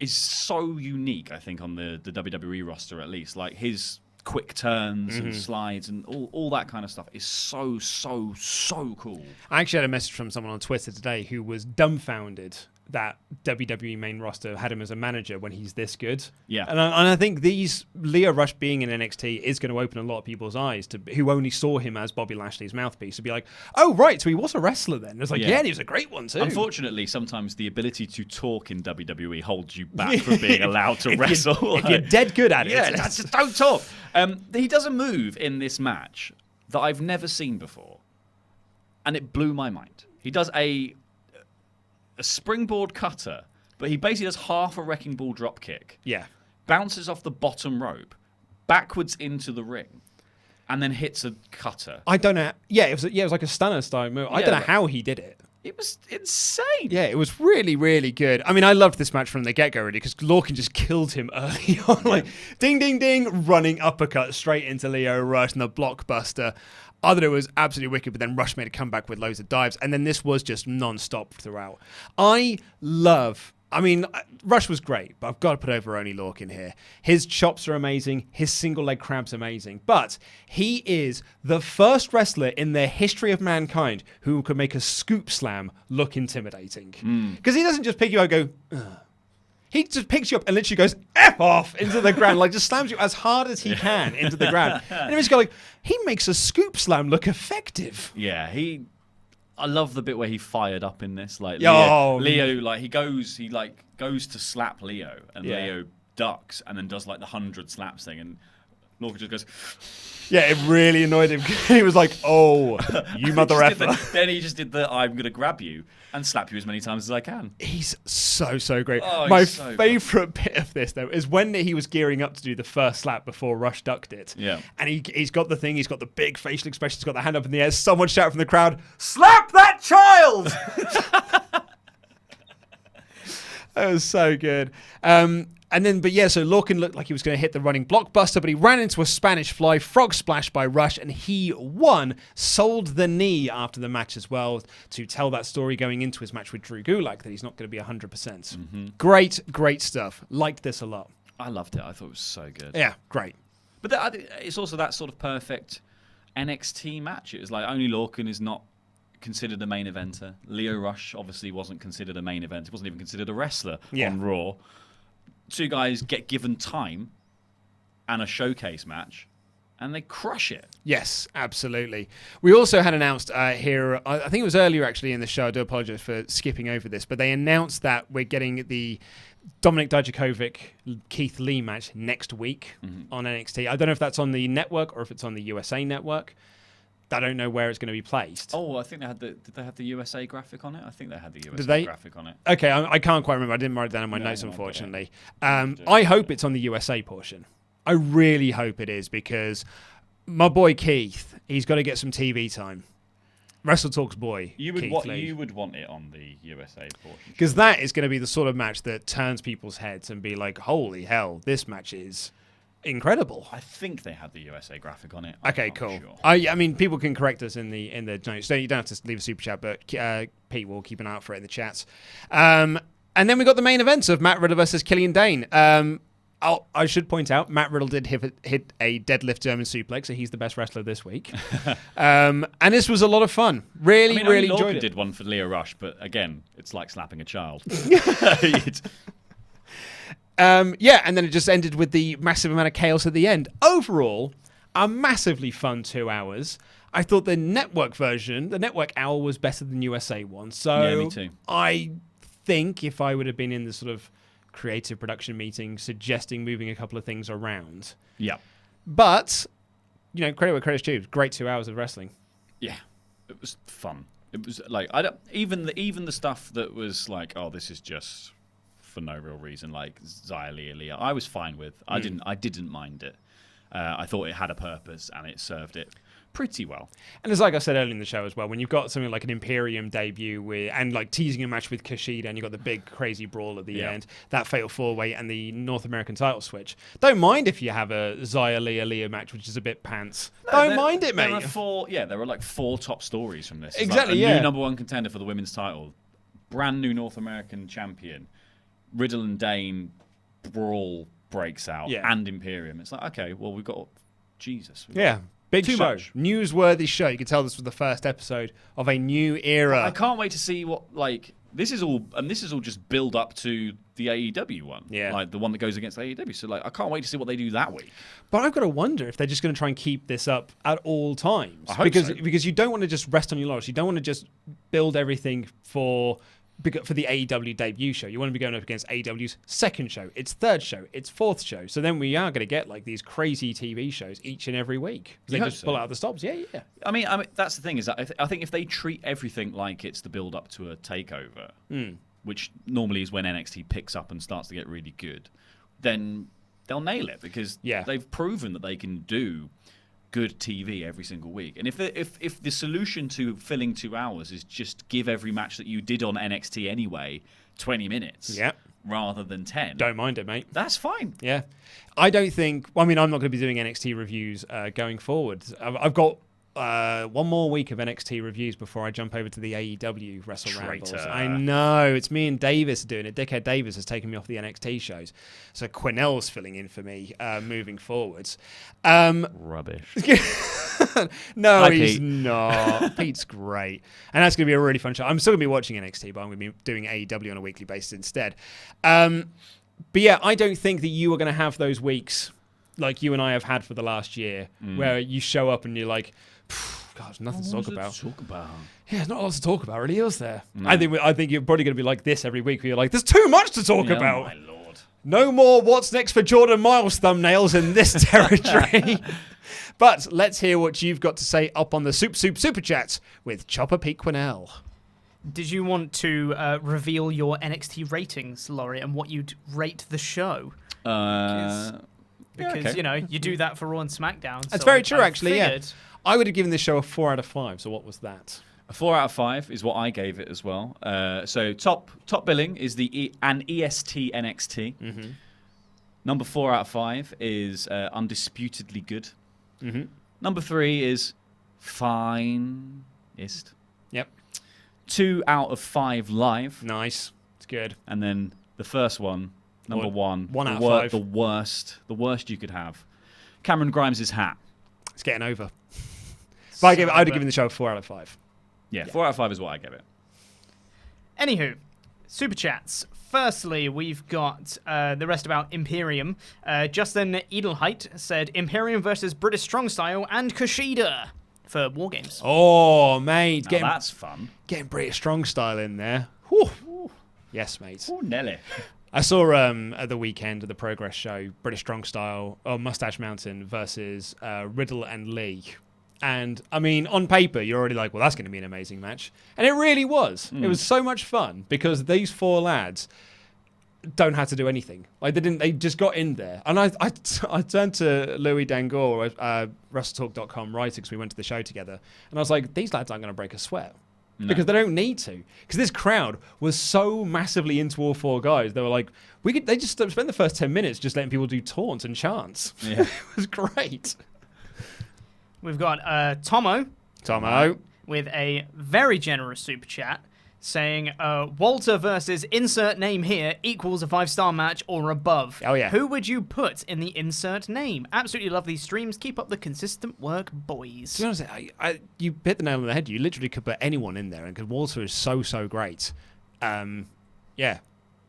is so unique, I think, on the WWE roster at least. Like his quick turns and slides and all that kind of stuff is so cool. I actually had a message from someone on Twitter today who was dumbfounded that WWE main roster had him as a manager when he's this good. Yeah. And I think Lio Rush being in NXT is going to open a lot of people's eyes who only saw him as Bobby Lashley's mouthpiece to be like, oh, right, so he was a wrestler then. It's like, yeah, and he was a great one too. Unfortunately, sometimes the ability to talk in WWE holds you back from being allowed to wrestle. If you're dead good at it. Yeah, just don't talk. He does a move in this match that I've never seen before, and it blew my mind. He does a springboard cutter, but he basically does half a wrecking ball drop kick. Yeah. Bounces off the bottom rope, backwards into the ring, and then hits a cutter. I don't know. Yeah, it was like a stunner style move. I don't know how he did it. It was insane. Yeah, it was really, really good. I mean, I loved this match from the get-go, really, because Lorcan just killed him early on. Like, ding, ding, ding, running uppercut straight into Lio Rush and the blockbuster. I thought it was absolutely wicked, but then Rush made a comeback with loads of dives, and then this was just non-stop throughout. Rush was great, but I've got to put over Oney Lorcan here. His chops are amazing. His single leg crab's amazing. But he is the first wrestler in the history of mankind who could make a scoop slam look intimidating. Because he doesn't just pick you up and go, ugh. He just picks you up and literally goes F off into the ground, like just slams you as hard as he can into the ground. And he's got he makes a scoop slam look effective. Yeah, I love the bit where he fired up in this. Like Leo, like he goes to slap Leo, and Leo ducks and then does like the 100 slaps thing, and Lorcan just goes. Yeah, it really annoyed him. He was like, "Oh, you mother effer!" Then he just did the "I'm gonna grab you and slap you as many times as I can." He's so great. Oh, My so favourite bit of this though is when he was gearing up to do the first slap before Rush ducked it. Yeah, and he's got the thing. He's got the big facial expression. He's got the hand up in the air. Someone shout from the crowd, "Slap that child!" That was so good. So Lorcan looked like he was going to hit the running blockbuster, but he ran into a Spanish fly, frog splash by Rush, and he won. Sold the knee after the match as well to tell that story going into his match with Drew Gulak that he's not going to be 100%. Mm-hmm. Great stuff. Liked this a lot. I loved it. I thought it was so good. Yeah, great. But it's also that sort of perfect NXT match. It was like only Lorcan is not considered a main eventer. Lio Rush obviously wasn't considered a main event. He wasn't even considered a wrestler on Raw. Two guys get given time and a showcase match, and they crush it. Yes, absolutely. We also had announced here, I think it was earlier actually in the show, I do apologize for skipping over this, but they announced that we're getting the Dominik Dijakovic-Keith Lee match next week on NXT. I don't know if that's on the network or if it's on the USA network. I don't know where it's going to be placed. Oh, I think they had did they have the USA graphic on it? I think they had the USA graphic on it. Okay, I can't quite remember. I didn't write it down in my notes, unfortunately. I hope it's on the USA portion. I really hope it is, because my boy Keith, he's got to get some TV time. WrestleTalk's boy, you would want it on the USA portion. Because that is going to be the sort of match that turns people's heads and be like, holy hell, this match is incredible. I think they had the USA graphic on it. Okay, cool. Sure. I mean, people can correct us in the notes. So you don't have to leave a super chat, but Pete will keep an eye out for it in the chats. And then we got the main events of Matt Riddle versus Killian Dane. I should point out, Matt Riddle did hit a deadlift German suplex, so he's the best wrestler this week. And this was a lot of fun. Really enjoyed it. Did one for Lio Rush, but again, it's like slapping a child. And then it just ended with the massive amount of chaos at the end. Overall, a massively fun 2 hours. I thought the network version, the network hour, was better than USA one. So yeah, me too. I think if I would have been in the sort of creative production meeting suggesting moving a couple of things around. Yeah. But, credit where credit's due. Great 2 hours of wrestling. Yeah. It was fun. It was like, even the stuff that was like, oh, this is just for no real reason, like Xia Li, I was fine with. I didn't mind it. I thought it had a purpose and it served it pretty well. And it's like I said earlier in the show as well, when you've got something like an Imperium debut and like teasing a match with Kushida, and you've got the big crazy brawl at the end, that fatal 4-way and the North American title switch. Don't mind if you have a Xia Li match, which is a bit pants. Don't mind it, mate. There were like 4 top stories from this. Exactly, new number 1 contender for the women's title, brand new North American champion, Riddle and Dane brawl breaks out, and Imperium. It's like, okay, well, we've got Jesus. Yeah. Big Too show. much. Newsworthy show. You can tell this was the first episode of a new era. I can't wait to see what, this is all just build up to the AEW one. Yeah. Like the one that goes against AEW. So I can't wait to see what they do that week. But I've got to wonder if they're just going to try and keep this up at all times. I hope so. Because you don't want to just rest on your laurels. You don't want to just build everything for the AEW debut show. You want to be going up against AEW's second show, its third show, its fourth show. So then we are going to get these crazy TV shows each and every week. They just pull out the stops. Yeah. I mean, that's the thing is that I think if they treat everything like it's the build up to a takeover, which normally is when NXT picks up and starts to get really good, then they'll nail it because they've proven that they can do good TV every single week. And if the solution to filling 2 hours is just give every match that you did on NXT anyway 20 minutes rather than 10. Don't mind it, mate. That's fine. Yeah. I don't think... I'm not going to be doing NXT reviews going forward. I've got one more week of NXT reviews before I jump over to the AEW WrestleRambles. I know. It's me and Davis doing it. Dickhead Davis has taken me off the NXT shows. So Quinnell's filling in for me moving forwards. Rubbish. No, Hi, he's Pete. not. Pete's great. And that's going to be a really fun show. I'm still going to be watching NXT, but I'm going to be doing AEW on a weekly basis instead. But yeah, I don't think that you are going to have those weeks like you and I have had for the last year where you show up and you're like, God, there's nothing to talk about. Yeah, there's not a lot to talk about, really, is there? No. I think you're probably going to be like this every week where you're like, there's too much to talk about. Oh, my Lord. No more what's next for Jordan Miles thumbnails in this territory. But let's hear what you've got to say up on the Super Chat with Chopper Pete Quinnell. Did you want to reveal your NXT ratings, Laurie, and what you'd rate the show? Because, you do that for Raw and SmackDown. That's very true, actually, yeah. I would have given this show a 4 out of 5, so what was that? A 4 out of 5 is what I gave it as well. So top billing is an EST NXT. Mm-hmm. Number 4 out of 5 is undisputedly good. Mm-hmm. Number 3 is finest. Yep. 2 out of 5 live. Nice. It's good. And then the first one, number 1. 1 out of 5. The worst you could have. Cameron Grimes' hat. It's getting over. But I'd have given the show a 4 out of 5. Yeah, 4 out of 5 is what I gave it. Anywho, Super Chats. Firstly, we've got the rest about Imperium. Justin Edelheit said Imperium versus British Strong Style and Kushida for War Games. Oh, mate. That's fun. Getting British Strong Style in there. Whew. Yes, mate. Oh, Nelly. I saw at the weekend of the Progress show, British Strong Style, Mustache Mountain versus Riddle and Lee. And, I mean, on paper, you're already like, well, that's going to be an amazing match. And it really was. It was so much fun because these 4 lads don't have to do anything. They just got in there. And I turned to Louis Dangour, WrestleTalk.com writer, because we went to the show together. And I was like, these lads aren't going to break a sweat. No. Because they don't need to. Because this crowd was so massively into all 4 guys. They were like, they just spent the first 10 minutes just letting people do taunts and chants. Yeah. It was great. We've got Tomo with a very generous super chat saying Walter versus insert name here equals a 5-star match or above. Oh, yeah. Who would you put in the insert name? Absolutely love these streams. Keep up the consistent work, boys. To be honest, you hit the nail on the head. You literally could put anyone in there, and because Walter is so great. Yeah,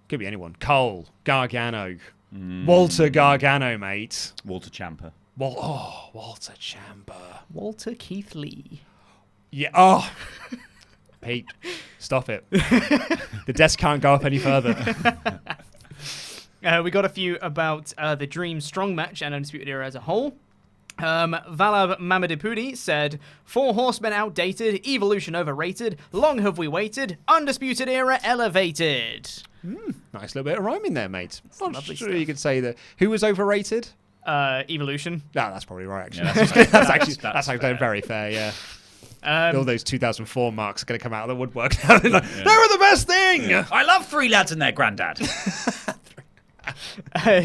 could be anyone. Cole, Gargano, Walter Gargano, mate. Walter Ciampa. Walter Ciampa. Walter Keith Lee. Yeah. Oh, Pete, stop it. The desk can't go up any further. We got a few about the Dream Strong match and Undisputed Era as a whole. Valab Mamadipudi said, 4 Horsemen outdated, Evolution overrated, long have we waited, Undisputed Era elevated. Nice little bit of rhyming there, mate. I'm not sure stuff. you could say that. Who was overrated? Evolution. No, that's probably right, actually. Yeah, that's actually very fair, yeah. All those 2004 marks are going to come out of the woodwork now. They were the best thing! Yeah. I love 3 lads and their granddad.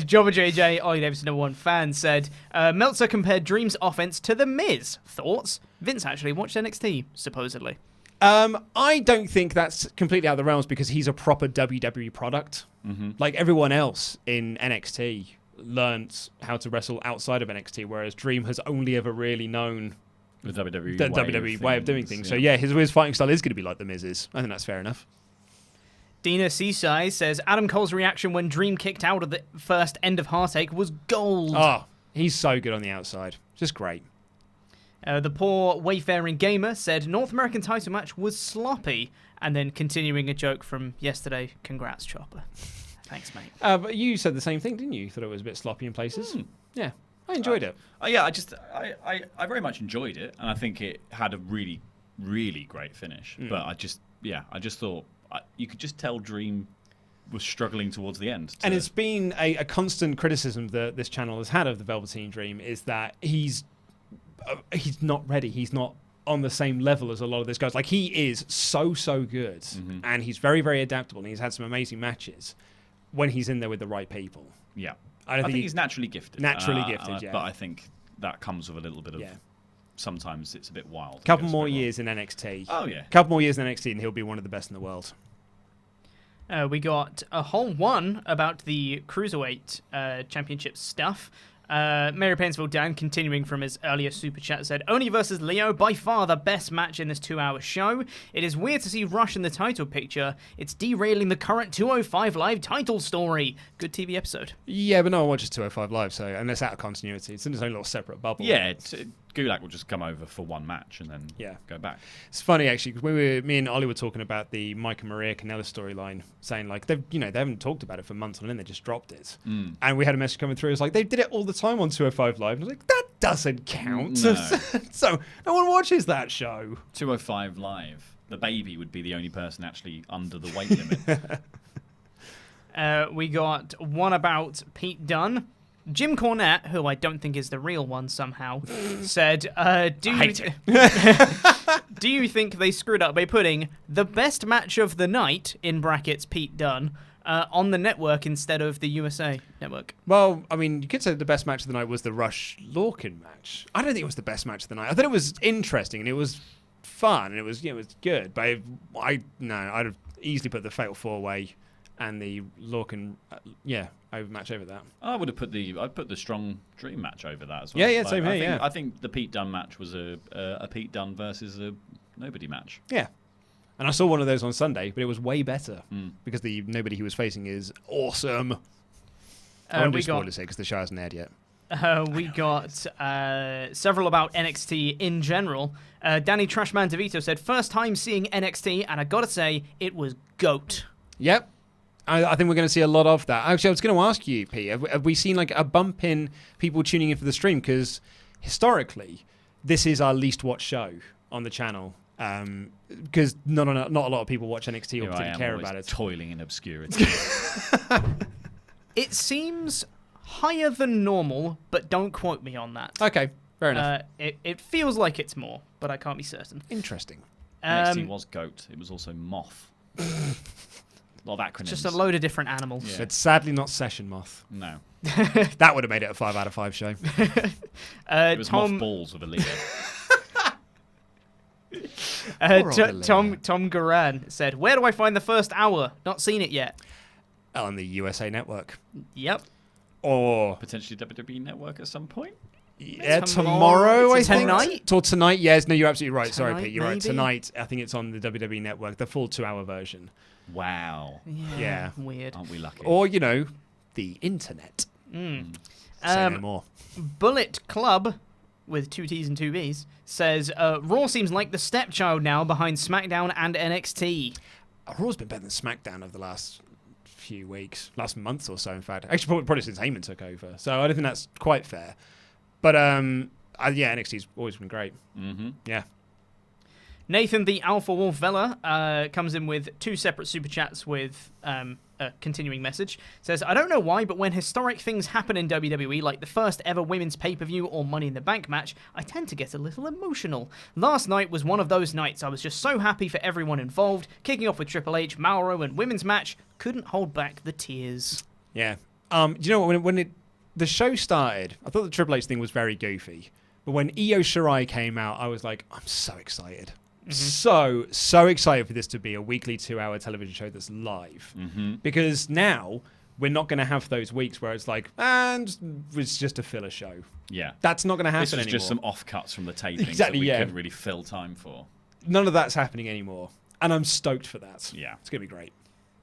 Jobber JJ, Ollie Davidson, #1 fan, said, Meltzer compared Dream's offense to The Miz. Thoughts? Vince actually watched NXT, supposedly. I don't think that's completely out of the realms because he's a proper WWE product. Mm-hmm. Like everyone else in NXT, learnt how to wrestle outside of NXT, whereas Dream has only ever really known the WWE way of doing things. So yeah, his fighting style is going to be like The Miz's. I think that's fair enough. Dina Seaside says Adam Cole's reaction when Dream kicked out of the first End of Heartache was gold. Oh, he's so good on the outside. Just great. The poor Wayfaring Gamer said North American title match was sloppy, and then continuing a joke from yesterday, congrats, Chopper. Thanks, mate. But you said the same thing, didn't you? You thought it was a bit sloppy in places. Yeah, I enjoyed it. Yeah, I very much enjoyed it, and I think it had a really, really great finish. But I just thought you could just tell Dream was struggling towards the end. And it's been a constant criticism that this channel has had of the Velveteen Dream is that he's not ready. He's not on the same level as a lot of these guys. Like, he is so good, and he's very, very adaptable, and he's had some amazing matches when he's in there with the right people. Yeah. I think he's naturally gifted. Yeah. But I think that comes with a little bit of... Sometimes it's a bit wild. Couple more years in NXT. Oh, yeah. Couple more years in NXT, and he'll be one of the best in the world. We got a whole one about the Cruiserweight Championship stuff. Mary Painesville Dan, continuing from his earlier super chat, said, Oni versus Leo, by far the best match in this 2-hour show. It is weird to see Rush in the title picture. It's derailing the current 205 Live title story. Good TV episode. Yeah, but no one watches 205 Live, so unless out of continuity. It's in its own little separate bubble. Yeah, Gulak will just come over for one match and then go back. It's funny, actually, because me and Ollie were talking about the Mike and Maria Kanellis storyline, saying, like, they haven't talked about it for months on end, they just dropped it. And we had a message coming through, it's like, they did it all the time on 205 Live. And I was like, that doesn't count. No. So no one watches that show. 205 Live. The baby would be the only person actually under the weight limit. We got one about Pete Dunne. Jim Cornette, who I don't think is the real one somehow, said, do you think they screwed up by putting the best match of the night, in brackets Pete Dunne, on the network instead of the USA network? Well, I mean, you could say the best match of the night was the Rush-Lorcan match. I don't think it was the best match of the night. I thought it was interesting, and it was fun, and it was good. But I'd have easily put the Fatal 4-Way and the Lorcan, match over that. I'd put the Strong Dream match over that as well. Yeah, same here. I think the Pete Dunne match was a Pete Dunne versus a nobody match. Yeah, and I saw one of those on Sunday, but it was way better because the nobody he was facing is awesome. I won't do spoilers here because the show hasn't aired yet. We got several about NXT in general. Danny Trashman DeVito said, first time seeing NXT, and I gotta say, it was GOAT. Yep. I think we're going to see a lot of that. Actually, I was going to ask you, Pete, have we seen like a bump in people tuning in for the stream? Because historically, this is our least watched show on the channel. Because not a lot of people watch NXT or particularly care about it. Toiling in obscurity. It seems higher than normal, but don't quote me on that. Okay, fair enough. It feels like it's more, but I can't be certain. Interesting. NXT was GOAT. It was also Moth. A lot of acronyms. Just a load of different animals. Yeah. It's sadly not Session Moth. No. That would have made it a 5 out of 5 show. It was Mothballs with a leader. Tom Garan said, where do I find the first hour? Not seen it yet. On the USA Network. Yep. Or potentially WWE Network at some point. Yeah, tomorrow, I think. Tonight? Or tonight, yes. No, you're absolutely right. Sorry, Tonight, Pete. You're right. maybe? Tonight, I think it's on the WWE Network, the full 2-hour version. Wow. Yeah. Weird. Aren't we lucky? Or, the internet. Say no more. Bullet Club, with 2 T's and 2 B's, says, Raw seems like the stepchild now behind SmackDown and NXT. Raw's been better than SmackDown over the last few weeks, last month or so, in fact. Actually, probably since Heyman took over. So I don't think that's quite fair. But, NXT's always been great. Mm-hmm. Yeah. Nathan the Alpha Wolf Vela comes in with 2 separate super chats with a continuing message. Says, I don't know why, but when historic things happen in WWE, like the first ever women's pay-per-view or Money in the Bank match, I tend to get a little emotional. Last night was one of those nights. I was just so happy for everyone involved. Kicking off with Triple H, Mauro, and women's match, couldn't hold back the tears. Yeah. Do you know what? When the show started, I thought the Triple H thing was very goofy. But when Io Shirai came out, I was like, I'm so excited. Mm-hmm. So excited for this to be a weekly 2-hour television show that's live. Mm-hmm. Because now we're not going to have those weeks where it's like, and it's just a filler show. Yeah. That's not going to happen This was anymore. just some offcuts from the tapings Exactly, that we yeah. couldn't really fill time for. None of that's happening anymore. And I'm stoked for that. Yeah. It's going to be great.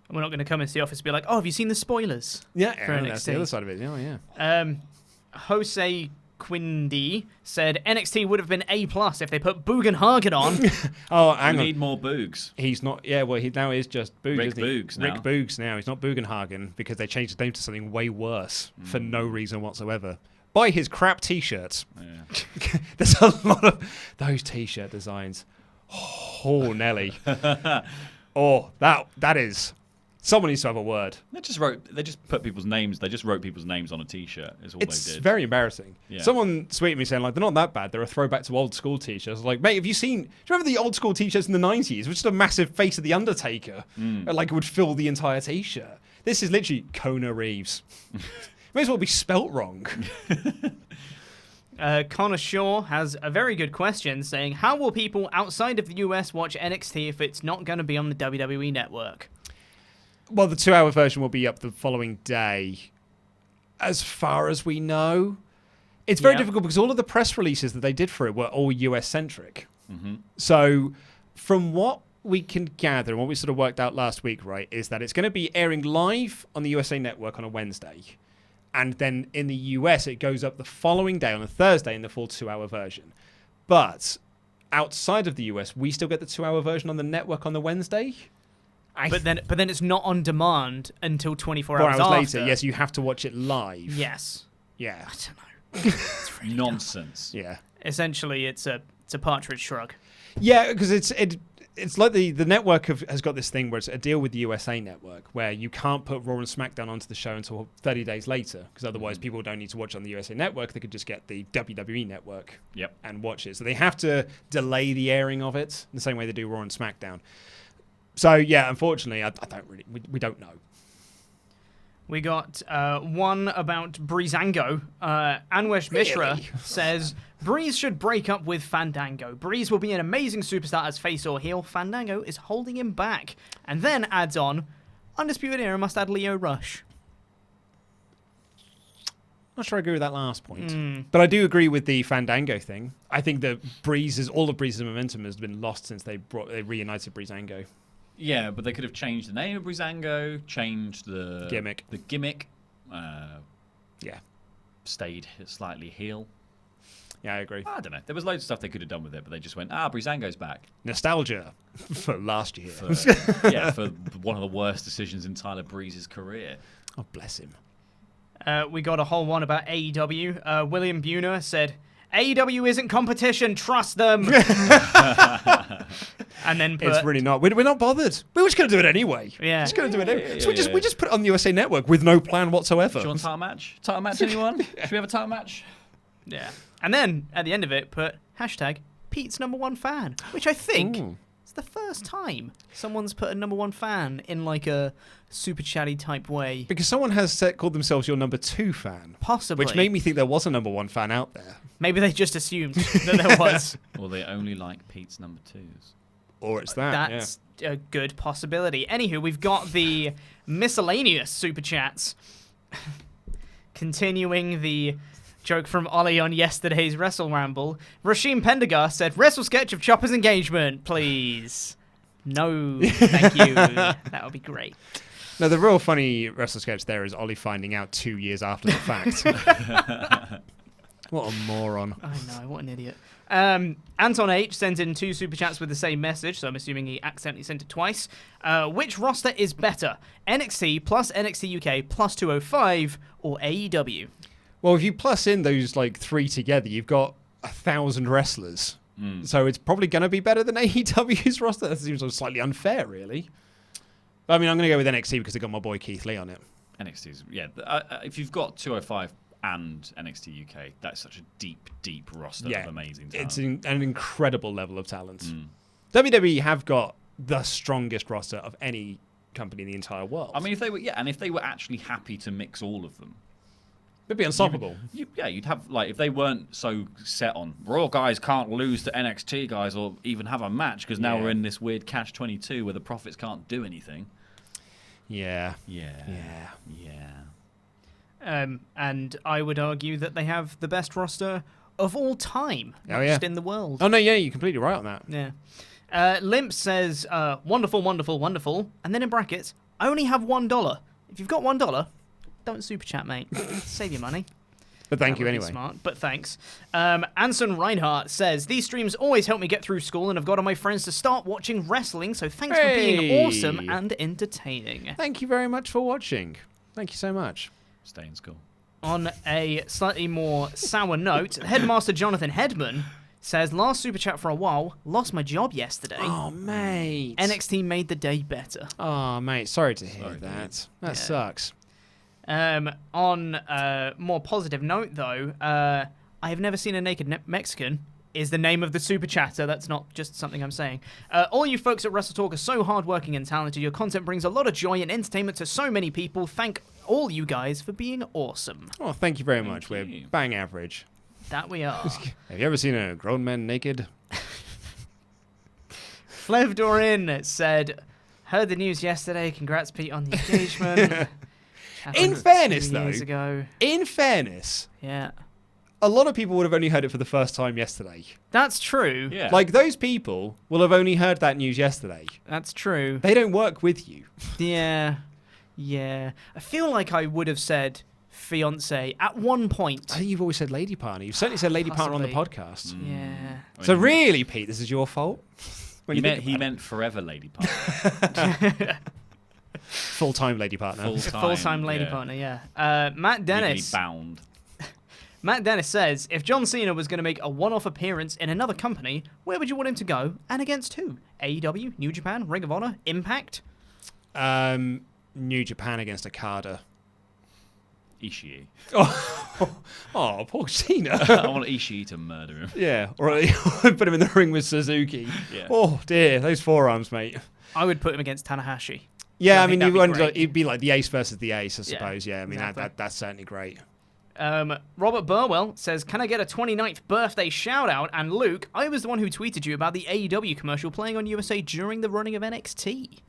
We're not going to come into the office and be like, oh, have you seen the spoilers? Yeah, for NXT? that's the other side of it. Oh, yeah. Jose Quindy said NXT would have been A+ if they put Bugenhagen on. Oh, hang We on. need more Boogs. He's not. Yeah, well, he now is just Boogs. Rick isn't he? Boogs now. Rick Boogs now. He's not Bugenhagen because they changed his name to something way worse for no reason whatsoever. Buy his crap T-shirts. Yeah. There's a lot of those T-shirt designs. Oh, Nelly. Oh, that is. Someone needs to have a word. They just put people's names. They just wrote people's names on a T-shirt. Is all It's they did. very embarrassing. Yeah. Someone tweeted me saying like they're not that bad. They're a throwback to old school T-shirts. I was like, mate, have you seen? Do you remember the old school T-shirts in the '90s? It was just a massive face of the Undertaker, like it would fill the entire T-shirt. This is literally Kona Reeves. May as well be spelt wrong. Connor Shaw has a very good question saying, how will people outside of the US watch NXT if it's not going to be on the WWE network? Well, the 2-hour version will be up the following day, as far as we know. It's very difficult because all of the press releases that they did for it were all US-centric. Mm-hmm. So from what we can gather, and what we sort of worked out last week, right, is that it's going to be airing live on the USA Network on a Wednesday. And then in the US, it goes up the following day on a Thursday in the full 2-hour version. But outside of the US, we still get the 2-hour version on the network on the Wednesday. But then it's not on demand until 24 4 hours hours after. later, yes, you have to watch it live. Yes. Yeah. I don't know. It's really Nonsense. Yeah. Essentially, it's a partridge shrug. Yeah, because it's like the network has got this thing where it's a deal with the USA Network where you can't put Raw and SmackDown onto the show until 30 days later because otherwise people don't need to watch on the USA Network. They could just get the WWE Network and watch it. So they have to delay the airing of it the same way they do Raw and SmackDown. So, yeah, unfortunately, I don't really... We don't know. We got one about Breezango. Anwesh Mishra says, Breeze should break up with Fandango. Breeze will be an amazing superstar as face or heel. Fandango is holding him back. And then adds on, Undisputed Era must add Leo Rush. Not sure I agree with that last point. But I do agree with the Fandango thing. I think that all of Breeze's momentum has been lost since they reunited Breezango. Yeah, but they could have changed the name of Breezango, changed the gimmick. Yeah. Stayed slightly heel. Yeah, I agree. I don't know. There was loads of stuff they could have done with it, but they just went, Breezango's back. Nostalgia for last year. For one of the worst decisions in Tyler Breeze's career. Oh, bless him. We got a whole one about AEW. William Buhner said, AEW isn't competition, trust them. And then it's really not. We're not bothered. We're just going to do it anyway. Yeah. Just going to do it anyway. So we just put it on the USA Network with no plan whatsoever. Do you want a title match? Title match, anyone? Should we have a title match? Yeah. And then at the end of it, put hashtag Pete's #1 fan, which I think is the first time someone's put a #1 fan in like a super chatty type way. Because someone has called themselves your #2 fan. Possibly. Which made me think there was a #1 fan out there. Maybe they just assumed that there was. Or they only like Pete's #2s. Or it's that. That's a good possibility. Anywho, we've got the miscellaneous super chats. Continuing the joke from Ollie on yesterday's WrestleRamble. Rashim Pendergast said, wrestle sketch of Chopper's engagement, please. No, thank you. That would be great. No, the real funny wrestle sketch there is Ollie finding out 2 years after the fact. What a moron. I know, what an idiot. Anton H sends in 2 super chats with the same message, so I'm assuming he accidentally sent it twice. Which roster is better? NXT plus NXT UK plus 205 or AEW? Well, if you plus in those like 3 together, you've got 1,000 wrestlers. So it's probably going to be better than AEW's roster. That seems slightly unfair, really. But, I mean, I'm going to go with NXT because they got my boy Keith Lee on it. NXT's, yeah. If you've got 205 and NXT UK, that's such a deep, deep roster of amazing talent. It's an incredible level of talent. WWE have got the strongest roster of any company in the entire world. I mean, if they were actually happy to mix all of them, they'd be unstoppable. You'd have, like, if they weren't so set on Raw guys can't lose to NXT guys or even have a match because now we're in this weird catch-22 where the Profits can't do anything. Yeah. And I would argue that they have the best roster of all time, not just in the world. Oh, no, yeah, you're completely right on that. Yeah. Limp says, wonderful, wonderful, wonderful. And then in brackets, I only have $1. If you've got $1, don't super chat, mate. Save your money. But thank you anyway. Smart, but thanks. Anson Reinhardt says, these streams always help me get through school and I've got all my friends to start watching wrestling, so thanks for being awesome and entertaining. Thank you very much for watching. Thank you so much. Stay in school. On a slightly more sour note, Headmaster Jonathan Hedman says, last super chat for a while, lost my job yesterday. Oh, mate. NXT made the day better. Oh, mate, sorry to hear that. That sucks. On a more positive note, though, I have never seen a naked Mexican is the name of the super chatter. That's not just something I'm saying. All you folks at WrestleTalk are so hardworking and talented. Your content brings a lot of joy and entertainment to so many people. Thank all you guys for being awesome. Oh, thank you very much. We're bang average. That we are. Have you ever seen a grown man naked? Flev Dorin said, heard the news yesterday. Congrats, Pete, on the engagement. In fairness, though, years ago. In fairness, yeah, a lot of people would have only heard it for the first time yesterday. That's true. Yeah. Like, those people will have only heard that news yesterday. That's true. They don't work with you. Yeah. I feel like I would have said fiance at one point. I think you've always said lady partner. You've certainly said lady partner on the podcast. Yeah. So really, Pete, this is your fault? He meant forever lady partner. Full-time lady partner. Full-time lady partner, yeah. Matt Dennis. Legally bound. Matt Dennis says, if John Cena was going to make a one-off appearance in another company, where would you want him to go and against who? AEW, New Japan, Ring of Honor, Impact? New Japan against Okada. Ishii. Oh, poor Cena. I want Ishii to murder him. Yeah, or put him in the ring with Suzuki. Yeah. Oh, dear, those forearms, mate. I would put him against Tanahashi. Yeah, I mean, it'd be like the ace versus the ace, I suppose. Yeah, I mean, exactly. that's certainly great. Robert Burwell says, can I get a 29th birthday shout out? And Luke, I was the one who tweeted you about the AEW commercial playing on USA during the running of NXT.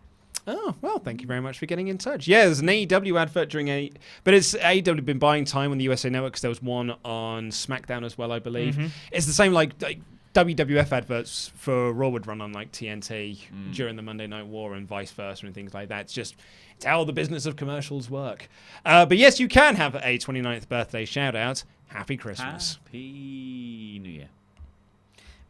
Oh, well, thank you very much for getting in touch. Yeah, there's an AEW advert during but it's AEW been buying time on the USA Network because there was one on SmackDown as well, I believe. Mm-hmm. It's the same like WWF adverts for Raw would run on like TNT during the Monday Night War and vice versa and things like that. It's how the business of commercials work. But yes, you can have a 29th birthday shout out. Happy Christmas. Happy New Year.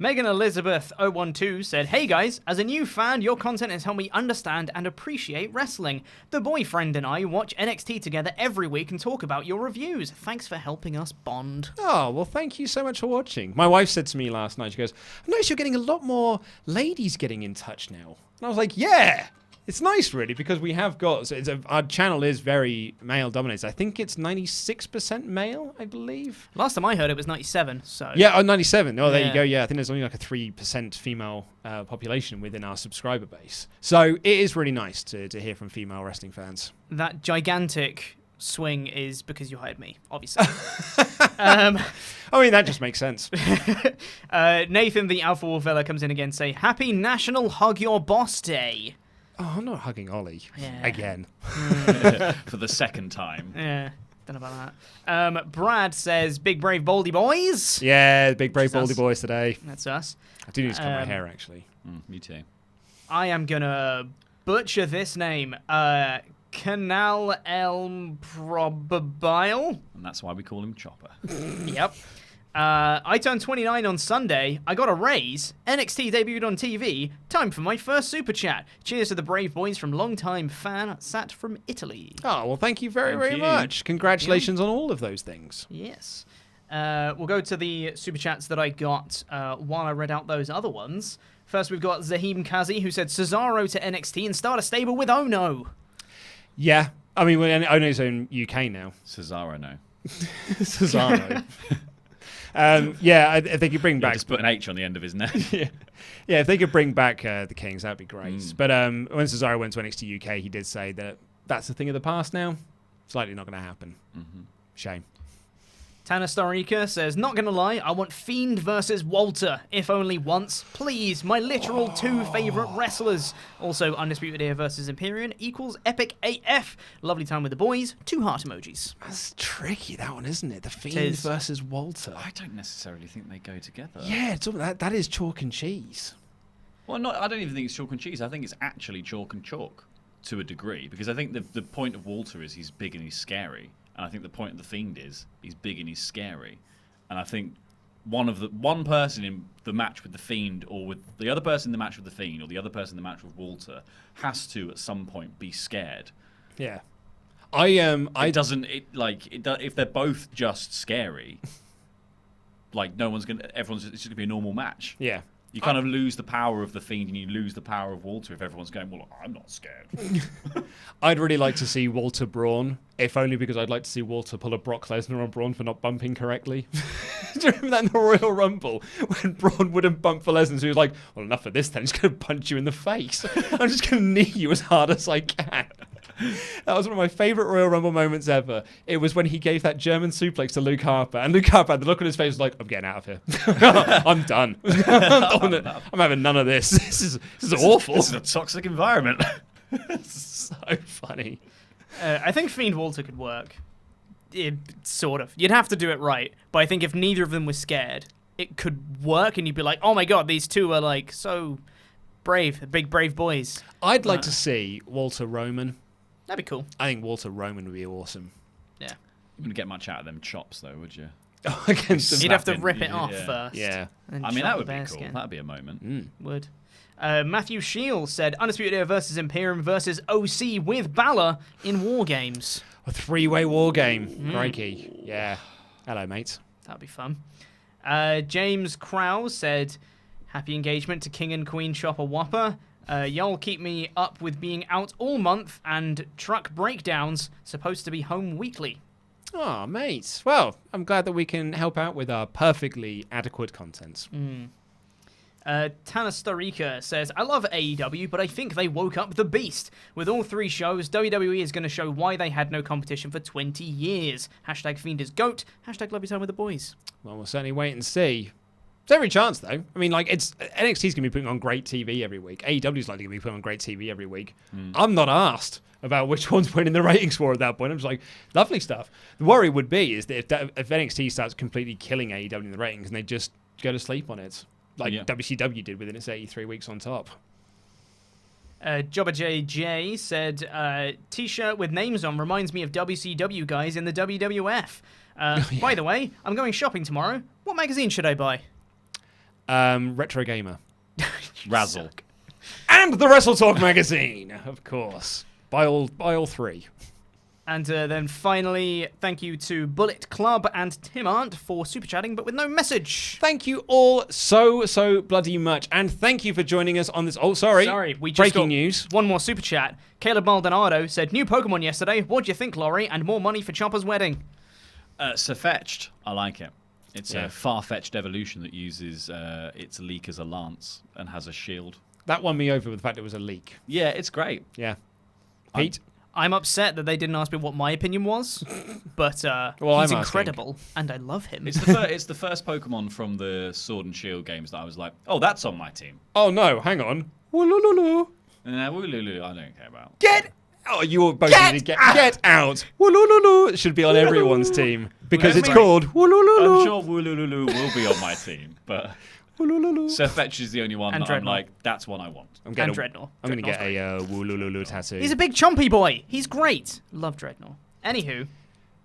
Megan Elizabeth 012 said, hey guys, as a new fan, your content has helped me understand and appreciate wrestling. The boyfriend and I watch NXT together every week and talk about your reviews. Thanks for helping us bond. Oh, well, thank you so much for watching. My wife said to me last night, she goes, I noticed you're getting a lot more ladies getting in touch now. And I was like, yeah. It's nice, really, because we have got... our channel is very male-dominated. I think it's 96% male, I believe. Last time I heard it was 97, so... Yeah, 97. Oh, there you go. Yeah, I think there's only like a 3% female population within our subscriber base. So it is really nice to hear from female wrestling fans. That gigantic swing is because you hired me, obviously. I mean, that just makes sense. Nathan, the Alpha Wolf fella, comes in again, say, Happy National Hug Your Boss Day. Oh, I'm not hugging Ollie again. For the second time. Yeah, don't know about that. Brad says, Big Brave Boldy Boys. Yeah, Big Brave Boldy Boys today. That's us. I do need to cut my hair, actually. Me too. I am going to butcher this name. Canal Elm Probabile. And that's why we call him Chopper. Yep. I turned 29 on Sunday. I got a raise. NXT debuted on TV. Time for my first super chat. Cheers to the brave boys from longtime fan Sat from Italy. Oh, well, thank you very much. Congratulations on all of those things. Yes. We'll go to the super chats that I got while I read out those other ones. First, we've got Zahim Kazi, who said Cesaro to NXT and start a stable with Ono. Yeah. I mean, Ono's in UK now. Cesaro, no. Cesaro. If they could bring back... Just put an H on the end of his name. Yeah, if they could bring back the Kings, that'd be great. But when Cesaro went to NXT UK, he did say that that's a thing of the past now. It's likely not going to happen. Shame. Tana Starika says, not gonna lie, I want Fiend versus Walter, if only once. Please, my literal two favourite wrestlers. Also, Undisputed Era versus Imperium equals epic AF. Lovely time with the boys. 2 heart emojis. That's tricky, that one, isn't it? The Fiend versus Walter. I don't necessarily think they go together. Yeah, that is chalk and cheese. Well, I don't even think it's chalk and cheese. I think it's actually chalk and chalk to a degree, because I think the point of Walter is he's big and he's scary. And I think the point of the Fiend is he's big and he's scary. And I think one person in the match with the Fiend, or with the other person in the match with the Fiend, or the other person in the match with Walter, has to at some point be scared. Yeah, if they're both just scary, like it's just gonna be a normal match. Yeah. You kind of lose the power of the Fiend and you lose the power of Walter if everyone's going, well, I'm not scared. I'd really like to see Walter Braun, if only because I'd like to see Walter pull a Brock Lesnar on Braun for not bumping correctly. Do you remember that in the Royal Rumble when Braun wouldn't bump for Lesnar? So he was like, well, enough of this then. I'm just going to punch you in the face. I'm just going to knee you as hard as I can. That was one of my favourite Royal Rumble moments ever. It was when he gave that German suplex to Luke Harper, and Luke Harper had the look on his face was like, I'm getting out of here. I'm done. I'm having none of this. This is awful. This is a toxic environment. So funny. I think Fiend Walter could work. Sort of. You'd have to do it right. But I think if neither of them was scared, it could work, and you'd be like, oh my god, these two are like so brave, big brave boys. I'd like to see Walter Roman. That'd be cool. I think Walter Roman would be awesome. Yeah. You wouldn't get much out of them chops, though, would you? Against them. You'd have to rip it off first. Yeah. I mean, that would be cool. That'd be a moment. Would. Matthew Shields said, Undisputed Era versus Imperium versus OC with Balor in War Games. A 3-way war game. Crikey. Yeah. Hello, mate. That'd be fun. James Krause said, happy engagement to King and Queen Chopper Whopper. Y'all keep me up with being out all month, and truck breakdowns supposed to be home weekly. Oh, mate. Well, I'm glad that we can help out with our perfectly adequate content. Tana Starika says, I love AEW, but I think they woke up the beast. With all 3 shows, WWE is going to show why they had no competition for 20 years. Hashtag Fiend is GOAT. Hashtag love your time with the boys. Well, we'll certainly wait and see. There's every chance, though. I mean, NXT's going to be putting on great TV every week. AEW's likely going to be putting on great TV every week. I'm not asked about which one's winning the ratings war at that point. I'm just like, lovely stuff. The worry would be is that if NXT starts completely killing AEW in the ratings and they just go to sleep on it, like WCW did within its 83 weeks on top. Jobba JJ said, T-shirt with names on reminds me of WCW guys in the WWF. By the way, I'm going shopping tomorrow. What magazine should I buy? Retro Gamer. Razzle. And the WrestleTalk magazine, of course. Buy all 3. And then finally, thank you to Bullet Club and Tim Arndt for super chatting, but with no message. Thank you all so bloody much. And thank you for joining us on this. Oh, sorry. We just breaking got news. One more super chat. Caleb Maldonado said, new Pokemon yesterday. What do you think, Laurie? And more money for Chopper's wedding. So fetched. I like it. It's a far-fetched evolution that uses its leak as a lance and has a shield. That won me over with the fact it was a leak. Yeah, it's great. Yeah. Pete? I'm upset that they didn't ask me what my opinion was, but he's incredible, and I love him. It's the first Pokemon from the Sword and Shield games that I was like, oh, that's on my team. Oh, no, hang on. Woolululu. Woolululu, I don't care about. Oh, you all both need to get out. Woolululu. It should be on everyone's team, because it's called Woolululu. I'm sure Woolululu will be on my team, but... Sir Fetch is the only one that I'm like, that's one I want. And Dreadnought. I'm going to get a Woolululu tattoo. He's a big chompy boy. He's great. Love Dreadnought. Anywho.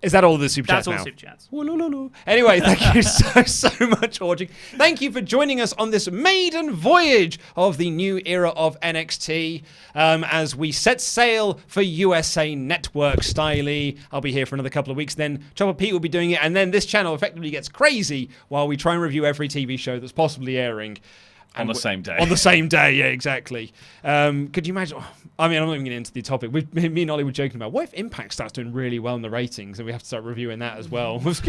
Is that all the super chats now? That's all the super chats. Woolululu. Anyway, thank you so much for watching. Thank you for joining us on this maiden voyage of the new era of NXT as we set sail for USA Network styly. I'll be here for another couple of weeks. Then Chopper Pete will be doing it. And then this channel effectively gets crazy while we try and review every TV show that's possibly airing. On the same day. On the same day, yeah, exactly. Could you imagine? I mean, I'm not even getting into the topic. Me and Ollie were joking about, what if Impact starts doing really well in the ratings and we have to start reviewing that as well? It's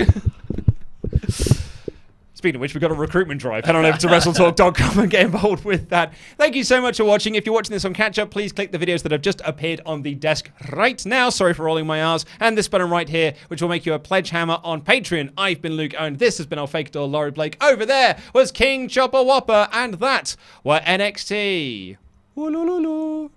Speaking of which, we've got a recruitment drive. Head on over to WrestleTalk.com and get involved with that. Thank you so much for watching. If you're watching this on catch-up, please click the videos that have just appeared on the desk right now. Sorry for rolling my R's. And this button right here, which will make you a pledge hammer on Patreon. I've been Luke Owen. This has been our fake door, Laurie Blake. Over there was King Chopper Whopper. And that were NXT.